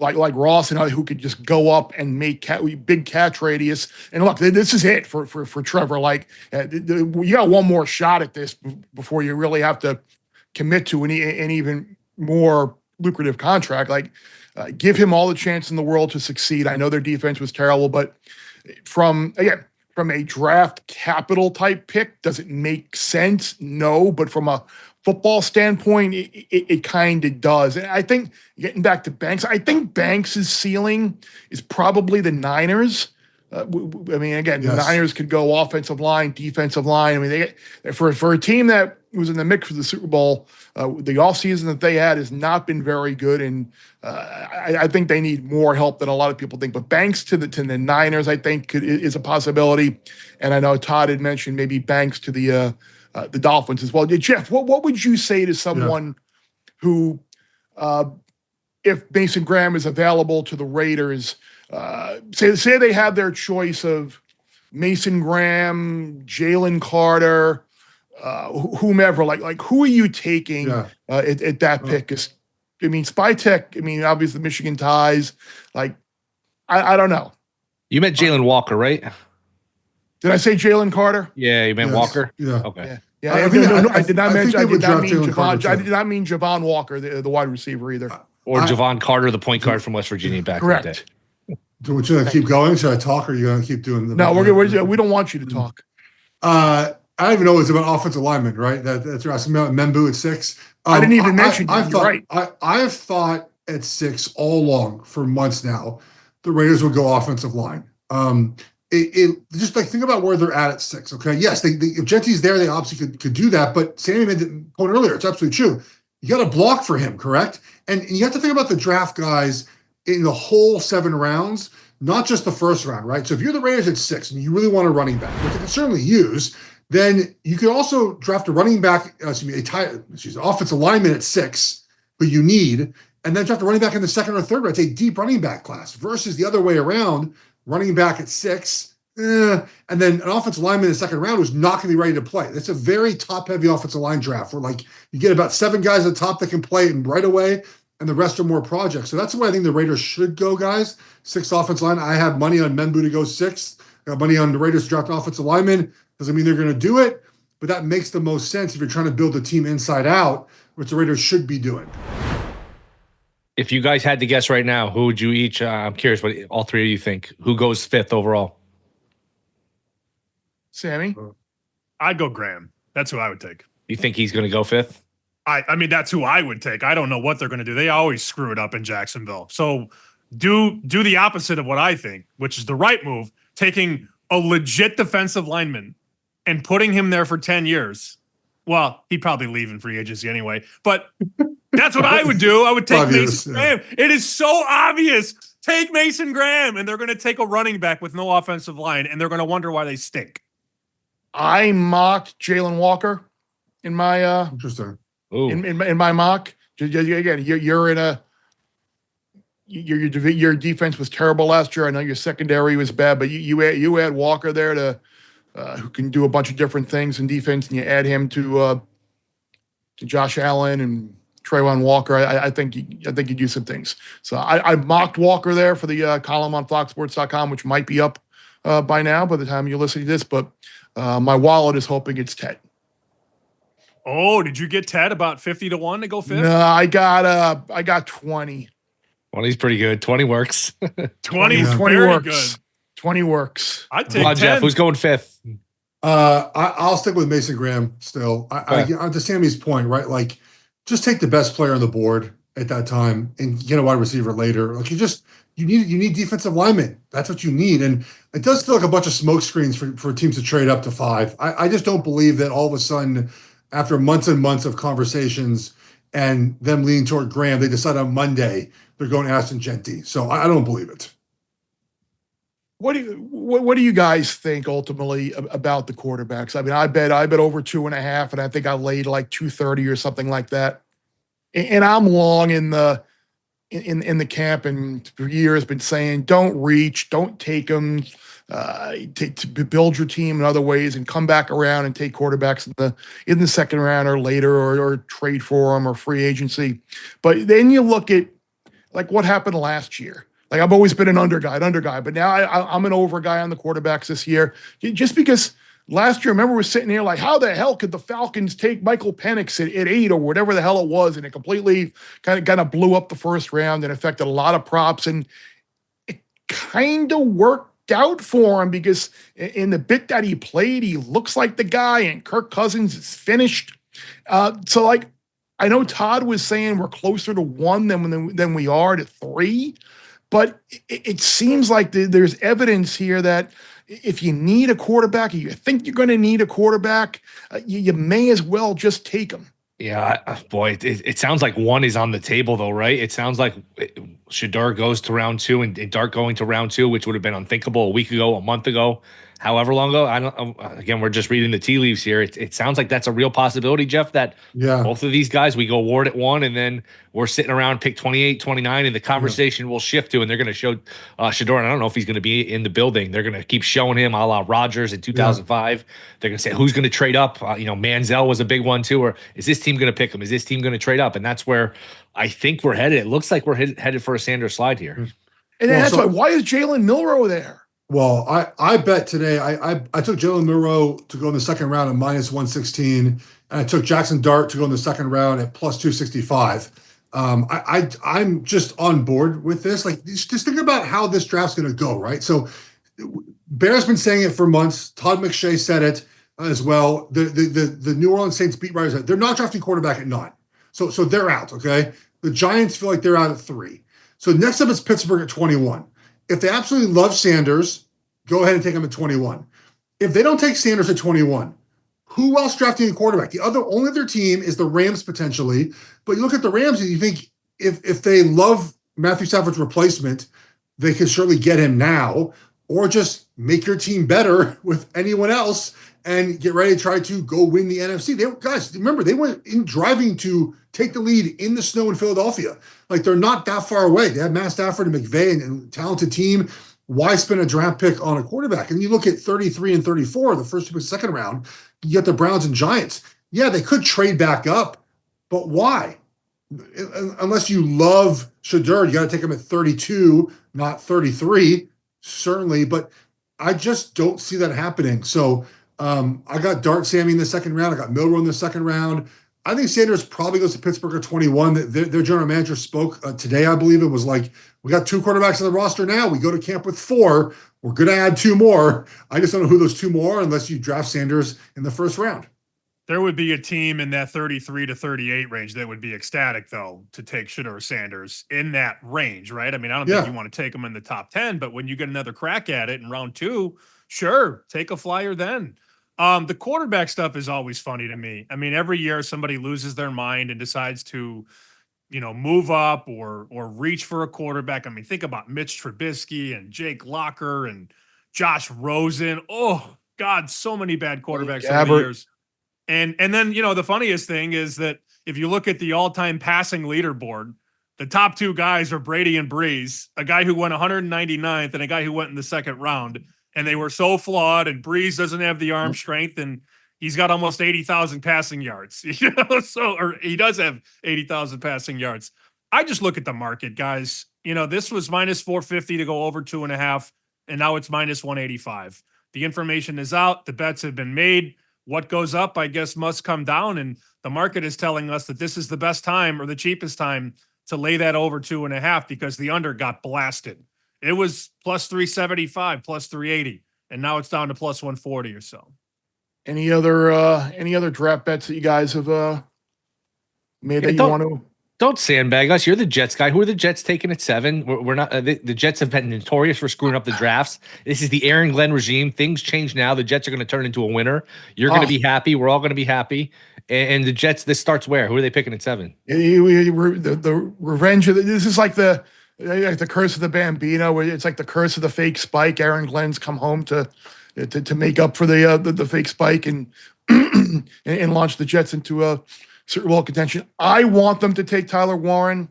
like Ross and who could just go up and make big catch radius. And look, this is it for Trevor. Like, you got one more shot at this before you really have to commit to an even more lucrative contract. Like, give him all the chance in the world to succeed. I know their defense was terrible, but from a draft capital type pick, does it make sense? No, but from a football standpoint, it kind of does. And I think, getting back to Banks, I think Banks' ceiling is probably the Niners. I mean, again, the Niners could go offensive line, defensive line. I mean, for a team that was in the mix for the Super Bowl, the offseason that they had has not been very good, and I think they need more help than a lot of people think. But Banks to the Niners, I think, is a possibility. And I know Todd had mentioned maybe Banks to the Dolphins as well. Geoff, what would you say to someone who, if Mason Graham is available to the Raiders, say they have their choice of Mason Graham, Jalen Carter, whomever, like who are you taking at that pick? I mean, Spytech, obviously the Michigan ties. Like, I don't know. You meant Jalen Walker, right? Did I say Jalen Carter? Yeah, you meant Walker? Yeah. Okay. Yeah. I did not mean Javon Walker, the wide receiver either. Or Javon Carter, the point guard from West Virginia back in the day. Do we want to keep going? Should I talk, or are you going to keep doing the? No, we don't want you to talk. I don't even know it's about offensive linemen, right? That's right. About Membu at 6. I didn't even mention you. You're right. I have thought at 6 all along for months now, the Raiders would go offensive line. It just like think about where they're at 6. Okay, yes, if Genty's there, they obviously could do that. But Sammy made the point earlier; it's absolutely true. You got to block for him, correct? And you have to think about the draft guys in the whole 7 rounds, not just the first round, right? So if you're the Raiders at 6 and you really want a running back, which they can certainly use, then you could also draft a running back, offensive lineman at 6, who you need, and then draft a running back in the 2nd or 3rd round. It's a deep running back class versus the other way around. Running back at 6, and then an offensive lineman in the 2nd round who's not going to be ready to play. That's a very top-heavy offensive line draft where, like, you get about 7 guys at the top that can play right away, and the rest are more projects. So that's the way I think the Raiders should go, guys. 6 offensive line. I have money on Membu to go 6. I got money on the Raiders to draft an offensive lineman. Doesn't mean they're going to do it, but that makes the most sense if you're trying to build a team inside out, which the Raiders should be doing. If you guys had to guess right now, who would you each? I'm curious what all 3 of you think. Who goes 5th overall? Sammy? I'd go Graham. That's who I would take. You think he's going to go 5th? I mean, that's who I would take. I don't know what they're going to do. They always screw it up in Jacksonville. So do the opposite of what I think, which is the right move, taking a legit defensive lineman and putting him there for 10 years Well, he'd probably leave in free agency anyway, but that's what I would do. I would take Mason Graham. It is so obvious. Take Mason Graham, and they're going to take a running back with no offensive line, and they're going to wonder why they stink. I mocked Jalen Walker in my Interesting. in my mock. Again, you're in a your defense was terrible last year. I know your secondary was bad, but you add Walker there to who can do a bunch of different things in defense, and you add him to Josh Allen and Trayvon Walker. I think you do some things. So I mocked Walker there for the column on FoxSports.com, which might be up by now by the time you're listening to this. But my wallet is hoping it's Ted. Oh, did you get Ted about 50 to 1 to go fifth? No, I got 20. 20's pretty good. 20 works. 20 is 20 very works. good. 20 works. I'd take Come on, 10. Geoff. Who's going fifth? I'll stick with Mason Graham still. To Sammy's point, right? Like, just take the best player on the board at that time and get a wide receiver later. Like, you need defensive linemen. That's what you need. And it does feel like a bunch of smoke screens for teams to trade up to 5. I just don't believe that all of a sudden, after months and months of conversations and them leaning toward Graham, they decide on Monday they're going Aston Genty. So I don't believe it. What do you guys think ultimately about the quarterbacks? I mean, I bet over 2.5, and I think I laid like 230 or something like that. And I'm long in the camp, and for years been saying, don't reach, don't take them, to build your team in other ways, and come back around and take quarterbacks in the second round or later, or trade for them or free agency. But then you look at like what happened last year. Like, I've always been an under guy, but now I'm an over guy on the quarterbacks this year. Just because last year, remember, we're sitting here like, how the hell could the Falcons take Michael Penix at 8 or whatever the hell it was, and it completely kind of blew up the first round and affected a lot of props, and it kind of worked out for him because in the bit that he played, he looks like the guy, and Kirk Cousins is finished. So like, I know Todd was saying we're closer to 1 than we are to 3. But it seems like there's evidence here that if you need a quarterback, or you think you're going to need a quarterback, you may as well just take him. Yeah, boy, it sounds like 1 is on the table, though, right? It sounds like Shedeur goes to round 2 and Dart going to round 2, which would have been unthinkable a week ago, a month ago, however long ago. Again, we're just reading the tea leaves here. It sounds like that's a real possibility, Geoff, that both of these guys, we go Ward at 1, and then we're sitting around pick 28, 29, and the conversation will shift to, and they're going to show Shedeur, and I don't know if he's going to be in the building. They're going to keep showing him a la Rodgers in 2005. Yeah. They're going to say, who's going to trade up? Manziel was a big one too, or is this team going to pick him? Is this team going to trade up? And that's where I think we're headed. It looks like we're headed for a Sanders slide here. And that's why is Jalen Milroe there? Well, I bet today I took Jalen Milroe to go in the second round at -116, and I took Jackson Dart to go in the second round at +265. I'm just on board with this. Like, just think about how this draft's going to go, right? So Bear's been saying it for months. Todd McShay said it as well. The New Orleans Saints beat writers, they're not drafting quarterback at 9. So they're out, okay? The Giants feel like they're out at 3. So next up is Pittsburgh at 21. If they absolutely love Sanders, go ahead and take him at 21. If they don't take Sanders at 21, who else drafting a quarterback? The only other team is the Rams potentially. But you look at the Rams and you think if they love Matthew Stafford's replacement, they can surely get him now, or just make your team better with anyone else and get ready to try to go win the NFC. Guys, remember, they went in driving to take the lead in the snow in Philadelphia. Like, they're not that far away. They have Matt Stafford and McVay and talented team. Why spend a draft pick on a quarterback? And you look at 33 and 34, the first 2 picks, second round, you get the Browns and Giants. Yeah, they could trade back up, but why? Unless you love Shedeur, you got to take him at 32, not 33, certainly. But I just don't see that happening. So I got Dart Sammy in the second round. I got Milroe in the second round. I think Sanders probably goes to Pittsburgh at 21. Their general manager spoke today, I believe. It was like, we got 2 quarterbacks on the roster now. We go to camp with 4. We're going to add 2 more. I just don't know who those 2 more are unless you draft Sanders in the first round. There would be a team in that 33 to 38 range that would be ecstatic, though, to take Shedeur Sanders in that range, right? I mean, I don't think you want to take him in the top 10, but when you get another crack at it in round 2, sure, take a flyer then. The quarterback stuff is always funny to me. I mean, every year somebody loses their mind and decides to, move up or reach for a quarterback. I mean, think about Mitch Trubisky and Jake Locker and Josh Rosen. Oh God, so many bad quarterbacks over the years. And then, the funniest thing is that if you look at the all-time passing leaderboard, the top two guys are Brady and Breeze, a guy who went 199th and a guy who went in the second round. And they were so flawed, and Breeze doesn't have the arm strength, and he's got almost 80,000 passing yards, or he does have 80,000 passing yards. I just look at the market, guys. This was minus 450 to go over 2.5, and now it's minus 185. The information is out. The bets have been made. What goes up, I guess, must come down, and the market is telling us that this is the best time or the cheapest time to lay that over 2.5 because the under got blasted. It was plus 375, plus 380, and now it's down to plus 140 or so. Any other draft bets that you guys have made that you want to? Don't sandbag us. You're the Jets guy. Who are the Jets taking at 7? We're not. The Jets have been notorious for screwing up the drafts. This is the Aaron Glenn regime. Things change now. The Jets are going to turn into a winner. You're going to be happy. We're all going to be happy. And the Jets. This starts where? Who are they picking at 7? The revenge of this is like the curse of the Bambino. It's like the curse of the fake spike. Aaron Glenn's come home to make up for the fake spike and launch the Jets into a Super Bowl contention. I want them to take Tyler Warren.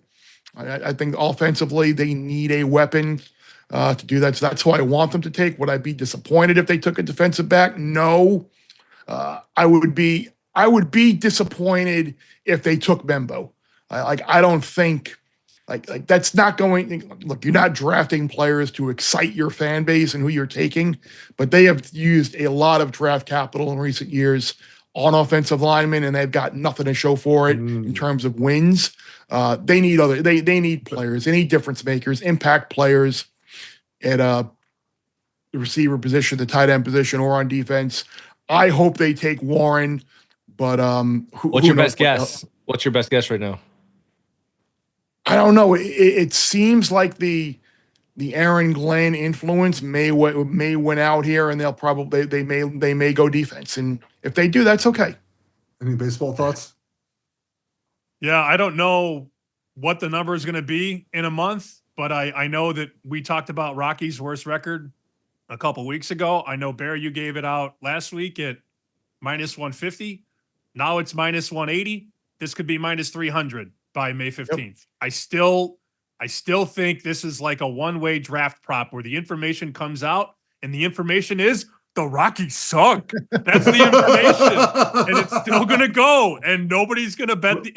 I think offensively they need a weapon to do that. So that's who I want them to take. Would I be disappointed if they took a defensive back? No. I would be disappointed if they took Membo. I don't think like that's not going. Look, you're not drafting players to excite your fan base and who you're taking, but they have used a lot of draft capital in recent years on offensive linemen, and they've got nothing to show for it in terms of wins. They need they need players. They need difference makers, impact players at the receiver position, the tight end position, or on defense. I hope they take Warren, but what's your best guess? What's your best guess right now? I don't know. It seems like the Aaron Glenn influence may win out here, and they'll probably they may go defense, and if they do, that's okay. Any baseball thoughts? Yeah, I don't know what the number is going to be in a month, but I know that we talked about Rocky's worst record a couple weeks ago. I know, Bear, you gave it out last week at minus 150. Now it's minus 180. This could be minus 300 by May 15th. Yep. I still think this is like a one-way draft prop where the information comes out and the information is the Rockies suck. That's the information. And it's still going to go, and nobody's going to bet.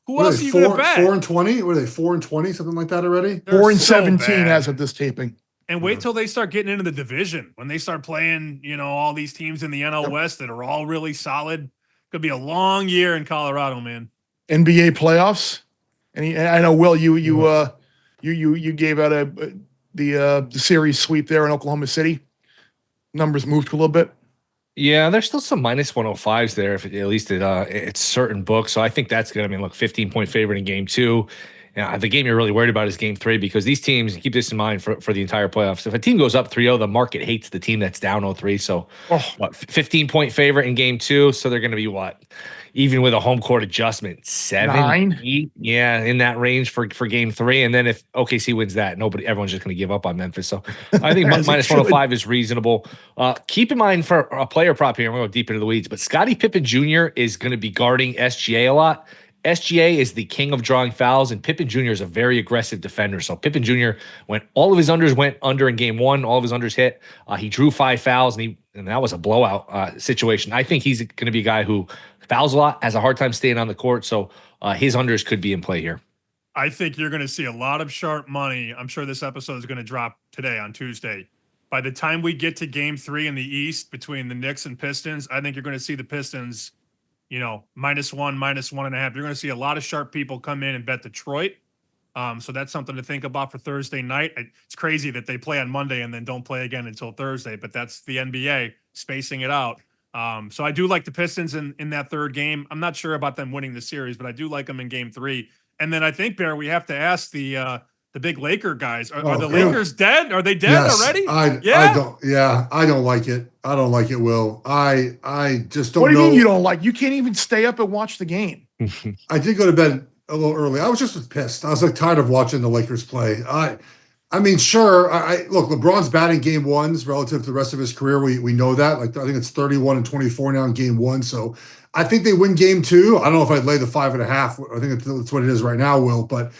Who else are you going to bet? 4-20? What are they, 4-20, something like that already? 4-17 as of this taping. And wait till they start getting into the division. When they start playing, all these teams in the NL West that are all really solid. Could be a long year in Colorado, man. NBA playoffs. And I know, Will, you gave out the series sweep there in Oklahoma City. Numbers moved a little bit. Yeah, there's still some minus 105s there, at least at certain books. So I think that's going to be 15-point favorite in game 2. The game you're really worried about is game 3 because these teams, keep this in mind for the entire playoffs. If a team goes up 3-0, the market hates the team that's down 0-3. So 15-point favorite in game 2. So they're going to be what? Even with a home court adjustment, 7, 9? 8, in that range for game 3. And then if OKC wins that, everyone's just going to give up on Memphis. So I think minus 105 is reasonable. Keep in mind for a player prop here, I'm going to go deep into the weeds, but Scottie Pippen Jr. is going to be guarding SGA a lot. SGA is the king of drawing fouls, and Pippen Jr. is a very aggressive defender. So Pippen Jr. all of his unders went under in game 1, all of his unders hit. He drew 5 fouls, and that was a blowout situation. I think he's going to be a guy who fouls a lot, has a hard time staying on the court. So his unders could be in play here. I think you're going to see a lot of sharp money. I'm sure this episode is going to drop today on Tuesday. By the time we get to game 3 in the East between the Knicks and Pistons, I think you're going to see the Pistons -1, -1.5. You're going to see a lot of sharp people come in and bet Detroit. So that's something to think about for Thursday night. It's crazy that they play on Monday and then don't play again until Thursday, but that's the NBA spacing it out. So I do like the Pistons in that third game. I'm not sure about them winning the series, but I do like them in game 3. And then I think, Bear, we have to ask the the big Laker guys. Are the yeah. Lakers dead? Are they dead already? I don't like it. I don't like it, Will. I just don't know. What do you mean you don't like? You can't even stay up and watch the game. I did go to bed a little early. I was just pissed. I was like tired of watching the Lakers play. I mean, sure. Look, LeBron's batting game ones relative to the rest of his career. We know that. Like, I think it's 31 and 24 now in game one. So I think they win game two. I don't know if I'd lay the 5.5. I think that's what it is right now, Will. But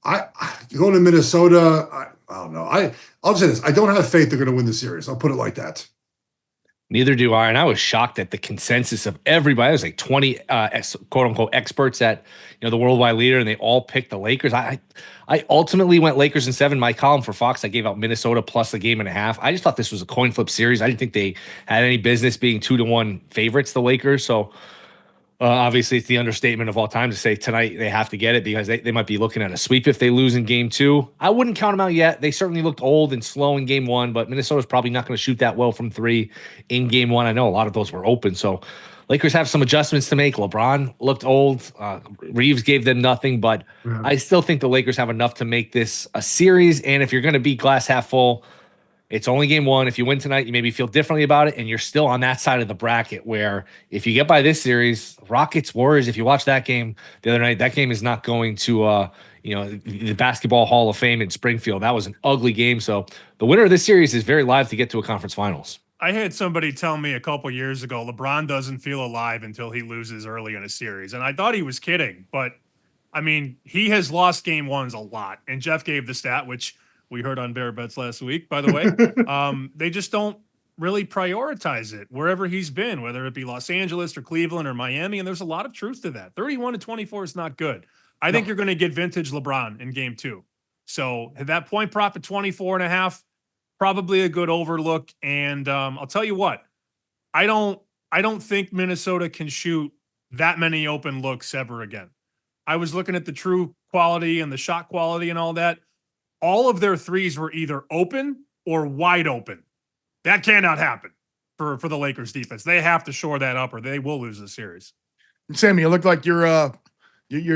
I going to Minnesota. I don't know. I'll just say this. I don't have faith they're going to win the series. I'll put it like that. Neither do I. And I was shocked at the consensus of everybody. It was like 20 quote unquote experts at the worldwide leader, and they all picked the Lakers. I ultimately went Lakers in 7. My column for Fox, I gave out Minnesota plus a game and a half. I just thought this was a coin flip series. I didn't think they had any business being 2-1 favorites, the Lakers. So obviously it's the understatement of all time to say tonight they have to get it, because they might be looking at a sweep if they lose in game 2. I wouldn't count them out yet. They certainly looked old and slow in game 1, but Minnesota's probably not going to shoot that well from 3 in game 1. I know a lot of those were open. So Lakers have some adjustments to make. LeBron looked old. Reeves gave them nothing, but I still think the Lakers have enough to make this a series. And if you're going to be glass half full, it's only game 1. If you win tonight, you maybe feel differently about it, and you're still on that side of the bracket where if you get by this series, Rockets, Warriors, if you watch that game the other night, that game is not going to the Basketball Hall of Fame in Springfield. That was an ugly game. So the winner of this series is very live to get to a conference finals. I had somebody tell me a couple years ago, LeBron doesn't feel alive until he loses early in a series. And I thought he was kidding, but I mean, he has lost game 1s a lot. And Geoff gave the stat, which we heard on Bear Bets last week, by the way. They just don't really prioritize it wherever he's been, whether it be Los Angeles or Cleveland or Miami. And there's a lot of truth to that. 31-24 is not good. I think you're going to get vintage LeBron in game 2. So at that point prop at 24.5, probably a good overlook. And I'll tell you what, I don't think Minnesota can shoot that many open looks ever again. I was looking at the true quality and the shot quality and all that. All of their threes were either open or wide open. That cannot happen for the Lakers defense. They have to shore that up or they will lose the series. Sammy, it looked like your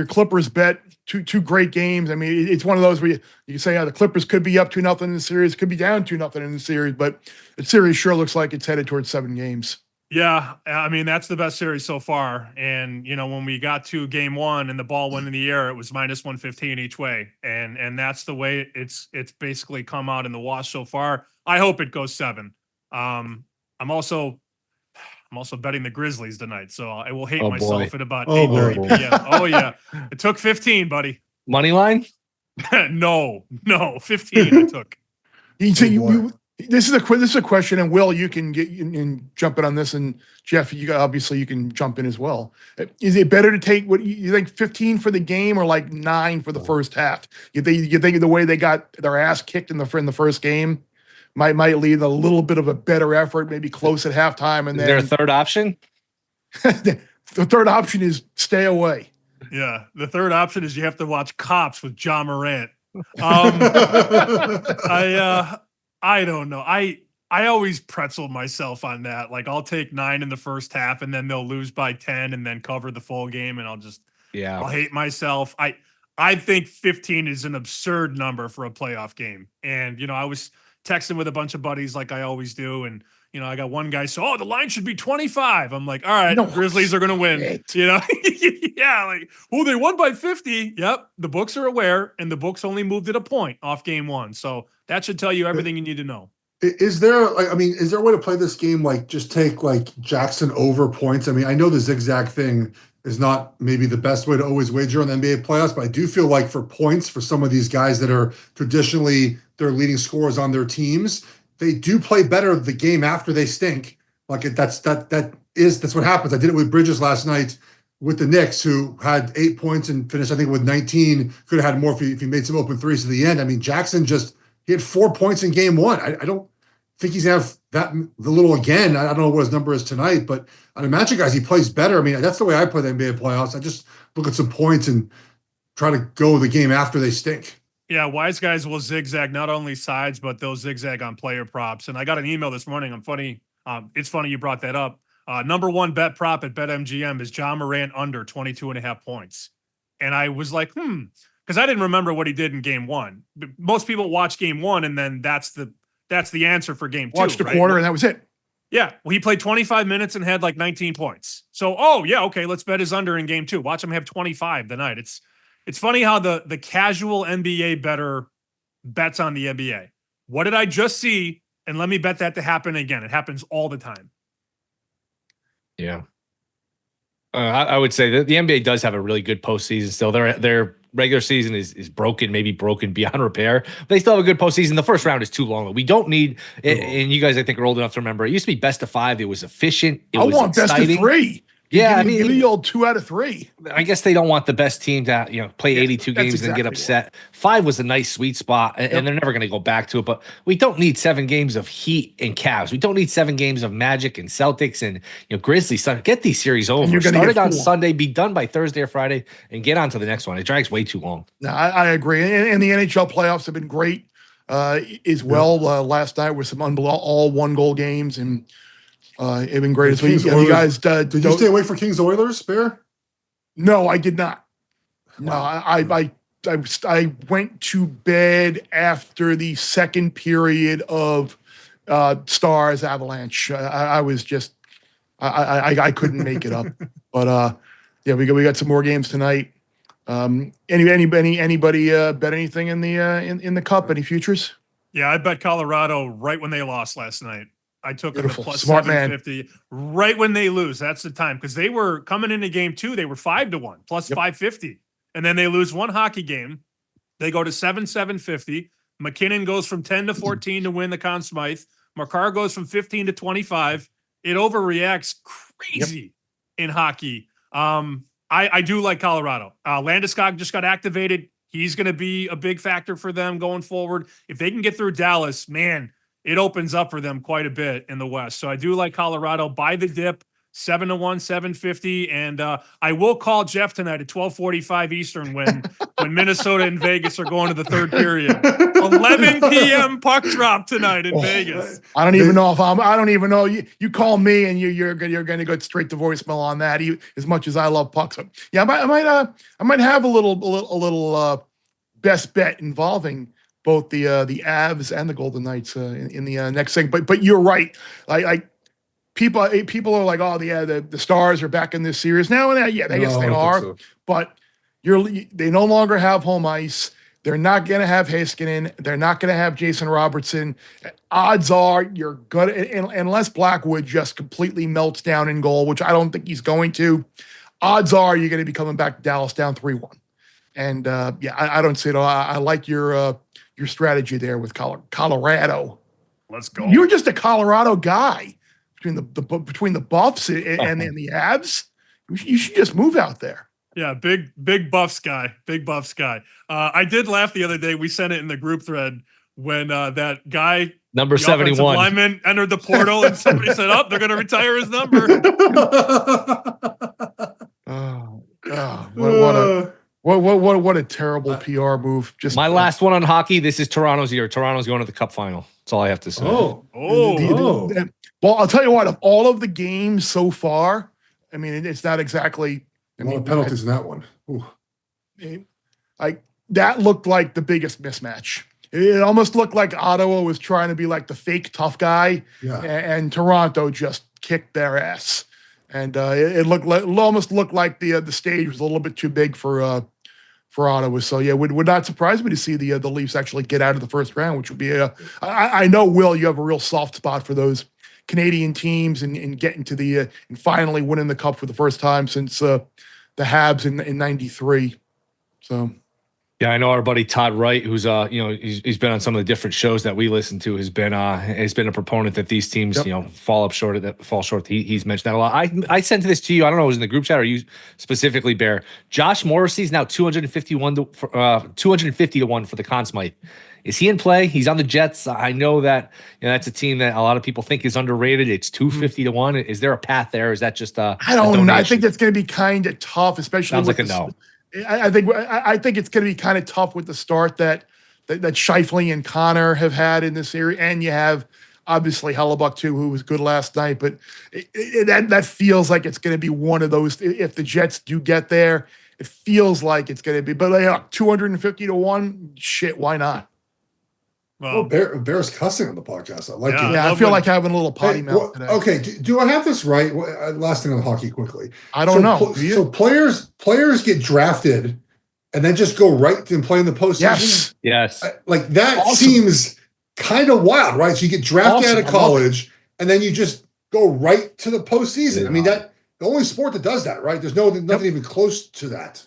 Clippers bet two great games. I mean, it's one of those where you can say, the Clippers could be up 2-0 in the series, could be down 2-0 in the series, but the series sure looks like it's headed towards 7 games. Yeah, I mean, that's the best series so far. And, when we got to game 1 and the ball went in the air, it was -115 each way. And that's the way it's basically come out in the wash so far. I hope it goes 7. I'm also betting the Grizzlies tonight, so I will hate myself at about 8:30 p.m. Oh, yeah. It took 15, buddy. Money line? No, 15 I took. This is a question, and Will, you can get and jump in on this, and Geoff, you can jump in as well. Is it better to take what you think 15 for the game or like 9 for the first half? You think the way they got their ass kicked in the first game might lead a little bit of a better effort, maybe close at halftime, and then is there a third option? The third option is stay away. Yeah, the third option is you have to watch Cops with John Morant. I don't know. I always pretzel myself on that. Like I'll take 9 in the first half and then they'll lose by 10 and then cover the full game and I'll hate myself. I think 15 is an absurd number for a playoff game. And, I was texting with a bunch of buddies like I always do. And, I got one guy, so, the line should be 25. I'm like, all right, Grizzlies are going to win. Yeah, they won by 50. Yep, the books are aware, and the books only moved it a point off game 1. So that should tell you everything you need to know. Is there a way to play this game, just take Jackson over points? I mean, I know the zigzag thing is not maybe the best way to always wager on the NBA playoffs, but I do feel like for points for some of these guys that are traditionally their leading scorers on their teams, they do play better the game after they stink. That's what happens. I did it with Bridges last night with the Knicks, who had 8 points and finished, I think, with 19. Could have had more if he made some open threes at the end. I mean, Jackson he had 4 points in game 1. I don't think he's going to have the little again. I don't know what his number is tonight, but on the Magic guys, he plays better. I mean, that's the way I play the NBA playoffs. I just look at some points and try to go the game after they stink. Yeah, wise guys will zigzag not only sides, but they'll zigzag on player props. And I got an email this morning. It's funny you brought that up. Number 1 bet prop at BetMGM is John Morant under 22.5 points. And I was like, because I didn't remember what he did in game one. Most people watch game one, and then that's the answer for game two. Watched a quarter, and that was it. Yeah. Well, he played 25 minutes and had like 19 points. So, okay, let's bet his under in game two. Watch him have 25 tonight. It's funny how the casual NBA bettor bets on the NBA. What did I just see? And let me bet that to happen again. It happens all the time. Yeah. I would say that the NBA does have a really good postseason still. Their regular season is broken, maybe broken beyond repair. But they still have a good postseason. The first round is too long. We don't need, and you guys I think are old enough to remember, it used to be best of 5. It was efficient. I want exciting. Best of 3. Yeah, give me the old 2 out of 3. I guess they don't want the best team to play 82 games and get upset. 5 was a nice sweet spot, and they're never going to go back to it. But we don't need 7 games of Heat and Cavs. We don't need 7 games of Magic and Celtics and Grizzlies. Get these series over. Start it on Sunday, be done by Thursday or Friday, and get on to the next one. It drags way too long. No, I agree. And the NHL playoffs have been great as well. Last night with some all 1-goal games and. It's been great. You guys, did you stay away for Kings Oilers, Bear? No, I did not. No, I went to bed after the second period of Stars Avalanche. I was just I couldn't make it up. But we got some more games tonight. Anybody bet anything in the cup? Any futures? Yeah, I bet Colorado right when they lost last night. I took them to plus Smart 750 right when they lose. That's the time because they were coming into game 2. They were 5-1 plus 550, and then they lose one hockey game. They go to 750. McKinnon goes from 10 to 14 to win the Conn Smythe. Makar goes from 15 to 25. It overreacts crazy in hockey. I do like Colorado. Landeskog just got activated. He's going to be a big factor for them going forward. If they can get through Dallas, man. It opens up for them quite a bit in the West. So I do like Colorado by the dip, 7-1, 750. And I will call Geoff tonight at 12:45 Eastern when Minnesota and Vegas are going to the third period. 11 p.m. puck drop tonight in Vegas. I don't even know I don't even know. You call me and you're going to go straight to voicemail on that. As much as I love pucks. So, yeah, I might have a little best bet involving both the Avs and the Golden Knights in the next thing, but you're right. People are like, the Stars are back in this series now, and I guess they are. So. But they no longer have home ice. They're not going to have Heiskanen. They're not going to have Jason Robertson. Odds are you're good unless Blackwood just completely melts down in goal, which I don't think he's going to. Odds are you're going to be coming back to Dallas down 3-1. And I don't see it all. I like your strategy there with Colorado. Let's go. You're just a Colorado guy between the Buffs and the Avs. You should just move out there. Yeah, big Buffs guy. Big Buffs guy. I did laugh the other day. We sent it in the group thread when that guy number 71 lineman entered the portal and somebody said, "Oh, they're going to retire his number." What a terrible PR move. Just my last one on hockey. This is Toronto's year. Toronto's going to the Cup final. That's all I have to say. Well, I'll tell you what. Of all of the games so far, I mean, it's not exactly. Penalties in that one. That looked like the biggest mismatch. It almost looked like Ottawa was trying to be like the fake tough guy, and Toronto just kicked their ass. And it almost looked like the stage was a little bit too big for Ottawa. So yeah, would not surprise me to see the Leafs actually get out of the first round, which would be I know, Will, you have a real soft spot for those Canadian teams and getting to the and finally winning the Cup for the first time since the Habs in '93. So. Yeah, I know our buddy Todd Wright, who's he's been on some of the different shows that we listen to, has been a proponent that these teams fall short. He's mentioned that a lot. I sent this to you. I don't know, it was in the group chat or you specifically, Bear. Josh Morrissey's now 250 to 1 for the Conn Smythe. Is he in play? He's on the Jets. I know that that's a team that a lot of people think is underrated. It's 250 to 1. Is there a path there? Is that just I don't know. I think that's going to be kind of tough, especially. Sounds like a no. I think it's going to be kind of tough with the start that Scheifele and Connor have had in this series, and you have obviously Hellebuck too, who was good last night. But that feels like it's going to be one of those. If the Jets do get there it feels like it's going to be. But yeah, 250 to 1. Shit, why not? Well, Bear's cussing on the podcast. I like it. Yeah, I feel like having a little potty mouth today. Okay, do I have this right? Last thing on hockey quickly. I don't know. So players get drafted and then just go right to play in the postseason? Yes. Like that seems kind of wild, right? So you get drafted out of college and then you just go right to the postseason. I mean, that the only sport that does that, right? There's nothing even close to that.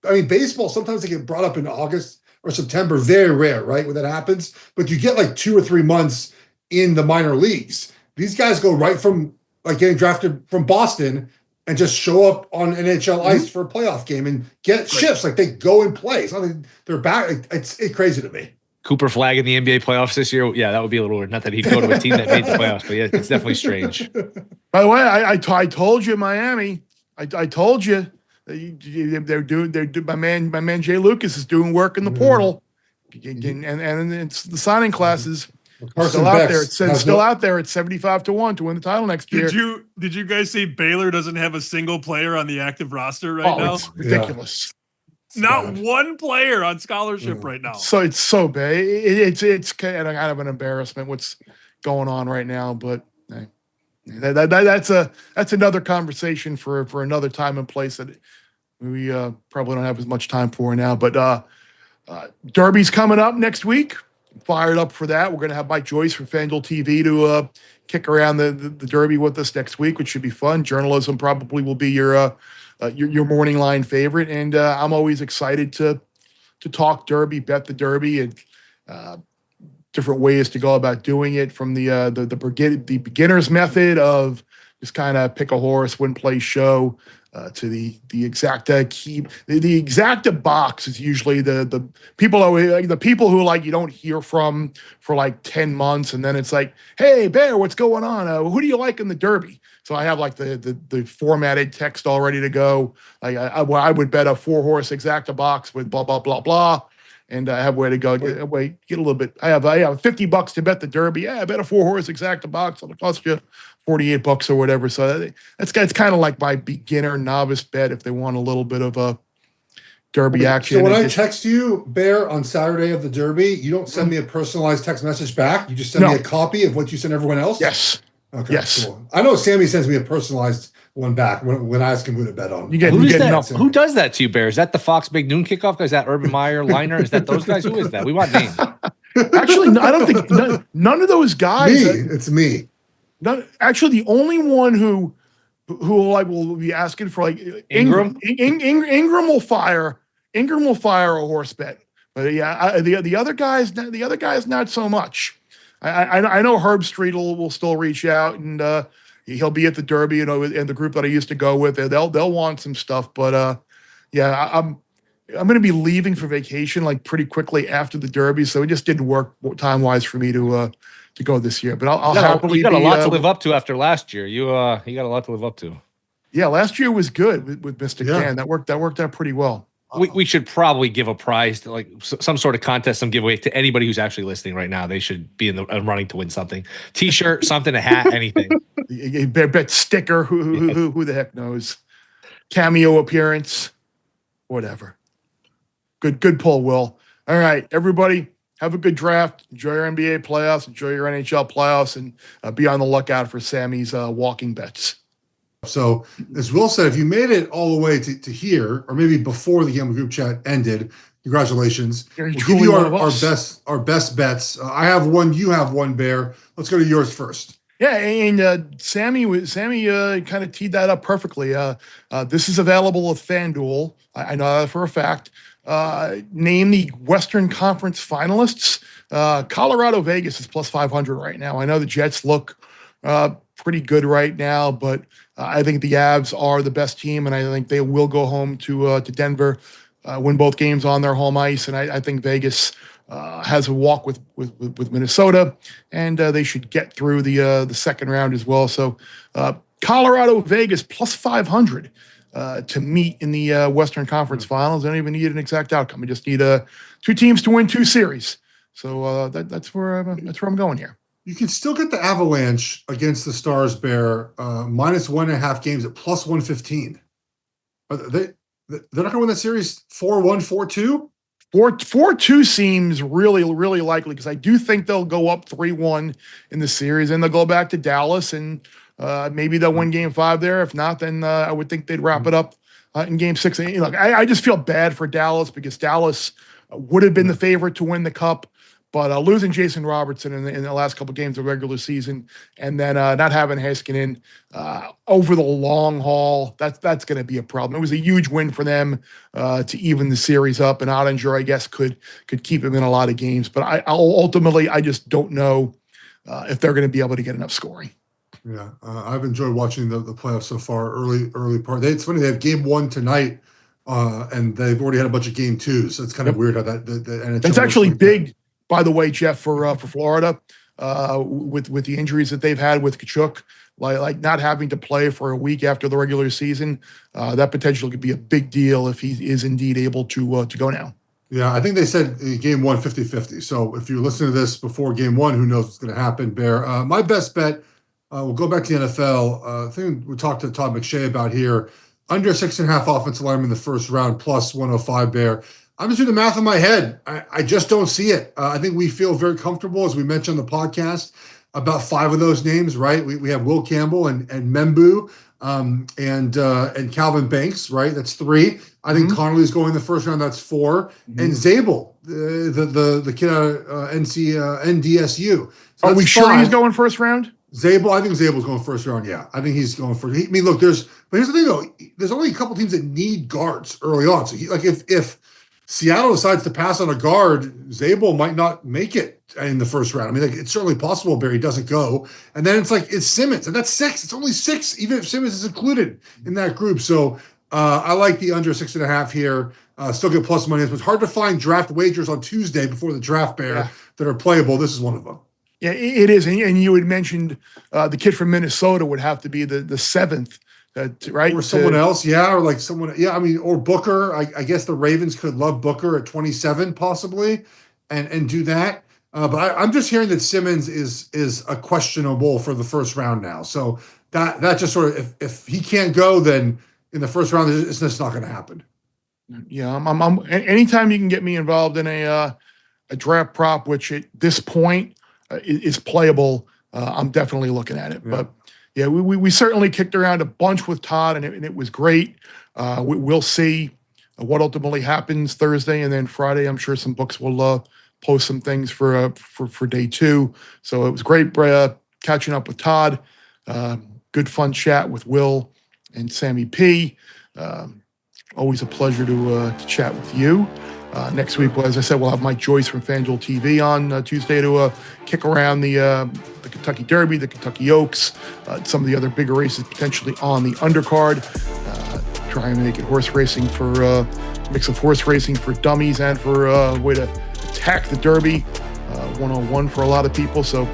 I mean, baseball, sometimes they get brought up in August or September, very rare, right, when that happens. But you get like 2 or 3 months in the minor leagues. These guys go right from like getting drafted from Boston and just show up on NHL ice for a playoff game and get shifts. Like they go and play. It's not like they're back. It's crazy to me. Cooper Flag in the NBA playoffs this year. Yeah, that would be a little weird. Not that he'd go to a team that made the playoffs, but yeah, it's definitely strange. By the way, I told you, Miami. I told you. They're doing. My man Jay Lucas is doing work in the portal, and it's the signing classes still out there. It's still out there at 75 to 1 to win the title next year. Did you guys see Baylor doesn't have a single player on the active roster right now? It's ridiculous. Not one player on scholarship right now. So it's so bad. It's kind of an embarrassment what's going on right now, but. Hey. That's another conversation for another time and place that we probably don't have as much time for now. But Derby's coming up next week. Fired up for that. We're going to have Mike Joyce from FanDuel TV to kick around the Derby with us next week, which should be fun. Journalism probably will be your morning line favorite, and I'm always excited to talk Derby, bet the Derby, and different ways to go about doing it, from the beginner's method of just kind of pick a horse, win, play, show, to the exacta key. The exacta box is usually the people who like you don't hear from for like 10 months, and then it's like, hey Bear, what's going on? Who do you like in the Derby? So I have like the formatted text all ready to go. Like I would bet a 4-horse exacta box with blah blah blah blah. And I have a way to go. Get a little bit. I have $50 to bet the Derby. Yeah, I bet a 4-horse exacta box. It'll cost you $48 or whatever. So it's kind of like my beginner novice bet if they want a little bit of a Derby action. So when I text you, Bear, on Saturday of the Derby, you don't send me a personalized text message back. You just send me a copy of what you send everyone else. Yes. Okay. Yes. Cool. I know Sammy sends me a personalized one back when I ask him who to bet on. Who does that to you, Bear? Is that the Fox Big Noon kickoff guy? Is that Urban Meyer, Liner? Is that those guys? Who is that? We want names. Actually, no, I don't think none of those guys. It's me. Actually, the only one who will be asking for like Ingram. Ingram will fire a horse bet, but yeah, the other guys not so much. I know Herb Street will still reach out, and he'll be at the Derby, and the group that I used to go with. They'll want some stuff, but yeah, I'm going to be leaving for vacation like pretty quickly after the Derby, so it just didn't work time wise for me to go this year. But I'll happily. You got a lot to live up to after last year. You got a lot to live up to. Yeah, last year was good with Mystic Dan. That worked out pretty well. We should probably give a prize, to like some sort of contest, some giveaway to anybody who's actually listening right now. They should be in the running to win something: T-shirt, something, a hat, anything. A bet sticker. Who the heck knows? Cameo appearance, whatever. Good pull, Will. All right, everybody, have a good draft. Enjoy your NBA playoffs. Enjoy your NHL playoffs, and be on the lookout for Sammy's walking bets. So, as Will said, if you made it all the way to here, or maybe before the Gambling Group Chat ended, congratulations. We'll give you our best bets. I have one. You have one, Bear. Let's go to yours first. Yeah, and Sammy kind of teed that up perfectly. This is available at FanDuel. I know that for a fact. Name the Western Conference finalists. Colorado Vegas is plus 500 right now. I know the Jets look pretty good right now, but I think the Avs are the best team, and I think they will go home to Denver, win both games on their home ice, and I think Vegas has a walk with Minnesota, and they should get through the second round as well. So Colorado Vegas plus 500 to meet in the Western Conference Finals. I don't even need an exact outcome. I just need 2 teams to win 2 series. So that's where I'm going here. You can still get the Avalanche against the Stars, Bear, minus 1.5 games at plus 115. They're not going to win that series 4-1, 4-2? 4-2 seems really, really likely because I do think they'll go up 3-1 in the series and they'll go back to Dallas and maybe they'll win game 5 there. If not, then I would think they'd wrap it up in game 6. And, look, I just feel bad for Dallas because Dallas would have been the favorite to win the cup. But losing Jason Robertson in the last couple of games of the regular season and then not having Heiskanen over the long haul, that's going to be a problem. It was a huge win for them to even the series up, and Ottinger, I guess, could keep him in a lot of games. But ultimately, I just don't know if they're going to be able to get enough scoring. Yeah, I've enjoyed watching the playoffs so far. Early part. It's funny, they have game 1 tonight, and they've already had a bunch of game 2s. So it's kind of weird how that the NHL. It's actually big. By the way, Geoff, for Florida, with the injuries that they've had with Tkachuk, like not having to play for a week after the regular season, that potentially could be a big deal if he is indeed able to go now. Yeah, I think they said game 1 50-50. So if you're listening to this before game 1, who knows what's going to happen, Bear. My best bet, we'll go back to the NFL. I think we talked to Todd McShay about here. Under 6.5 offensive linemen in the first round, plus 105, Bear. I'm just doing the math in my head. I just don't see it. I think we feel very comfortable, as we mentioned on the podcast, about 5 of those names, right? We have Will Campbell and Membu and Calvin Banks, right? That's 3. I think Connolly's going in the first round. That's 4. And Zabel, the kid out of NDSU. So are we sure 5. He's going first round? Zabel, I think Zabel's going first round. Yeah, I think he's going first. I mean, look, but here's the thing though. There's only a couple teams that need guards early on. So if Seattle decides to pass on a guard, Zabel might not make it in the first round. I mean, it's certainly possible Barry doesn't go. And then it's Simmons, and that's 6. It's only 6, even if Simmons is included in that group. So I like the under 6.5 here. Still get plus money. It's hard to find draft wagers on Tuesday before the draft, Bear, that are playable. This is one of them. Yeah, it is. And you had mentioned the kid from Minnesota would have to be the 7th. Right, or someone else, or like someone, I mean, or Booker. I guess the Ravens could love Booker at 27 possibly, and do that. But I'm just hearing that Simmons is a questionable for the first round now. So that just sort of if he can't go, then in the first round it's just not going to happen. Yeah, I'm anytime you can get me involved in a draft prop, which at this point is playable, I'm definitely looking at it. Yeah. But yeah, we certainly kicked around a bunch with Todd, and it was great. We'll see what ultimately happens Thursday, and then Friday, I'm sure some books will post some things for day 2. So it was great catching up with Todd. Good fun chat with Will and Sammy P. Always a pleasure to chat with you. Next week, as I said, we'll have Mike Joyce from FanDuel TV on Tuesday to kick around the Kentucky Derby, the Kentucky Oaks, some of the other bigger races potentially on the undercard. Try and make it horse racing for mix of horse racing for dummies and for a way to attack the Derby 101 for a lot of people. So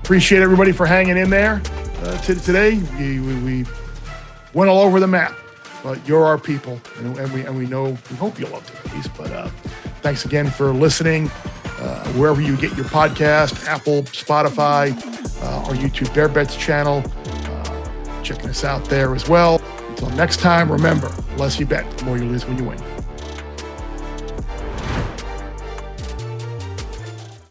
appreciate everybody for hanging in there today. We went all over the map. But you're our people, and we hope you love the movies. But thanks again for listening. Wherever you get your podcast, Apple, Spotify, our YouTube Bear Bets channel, checking us out there as well. Until next time, remember, the less you bet, the more you lose when you win.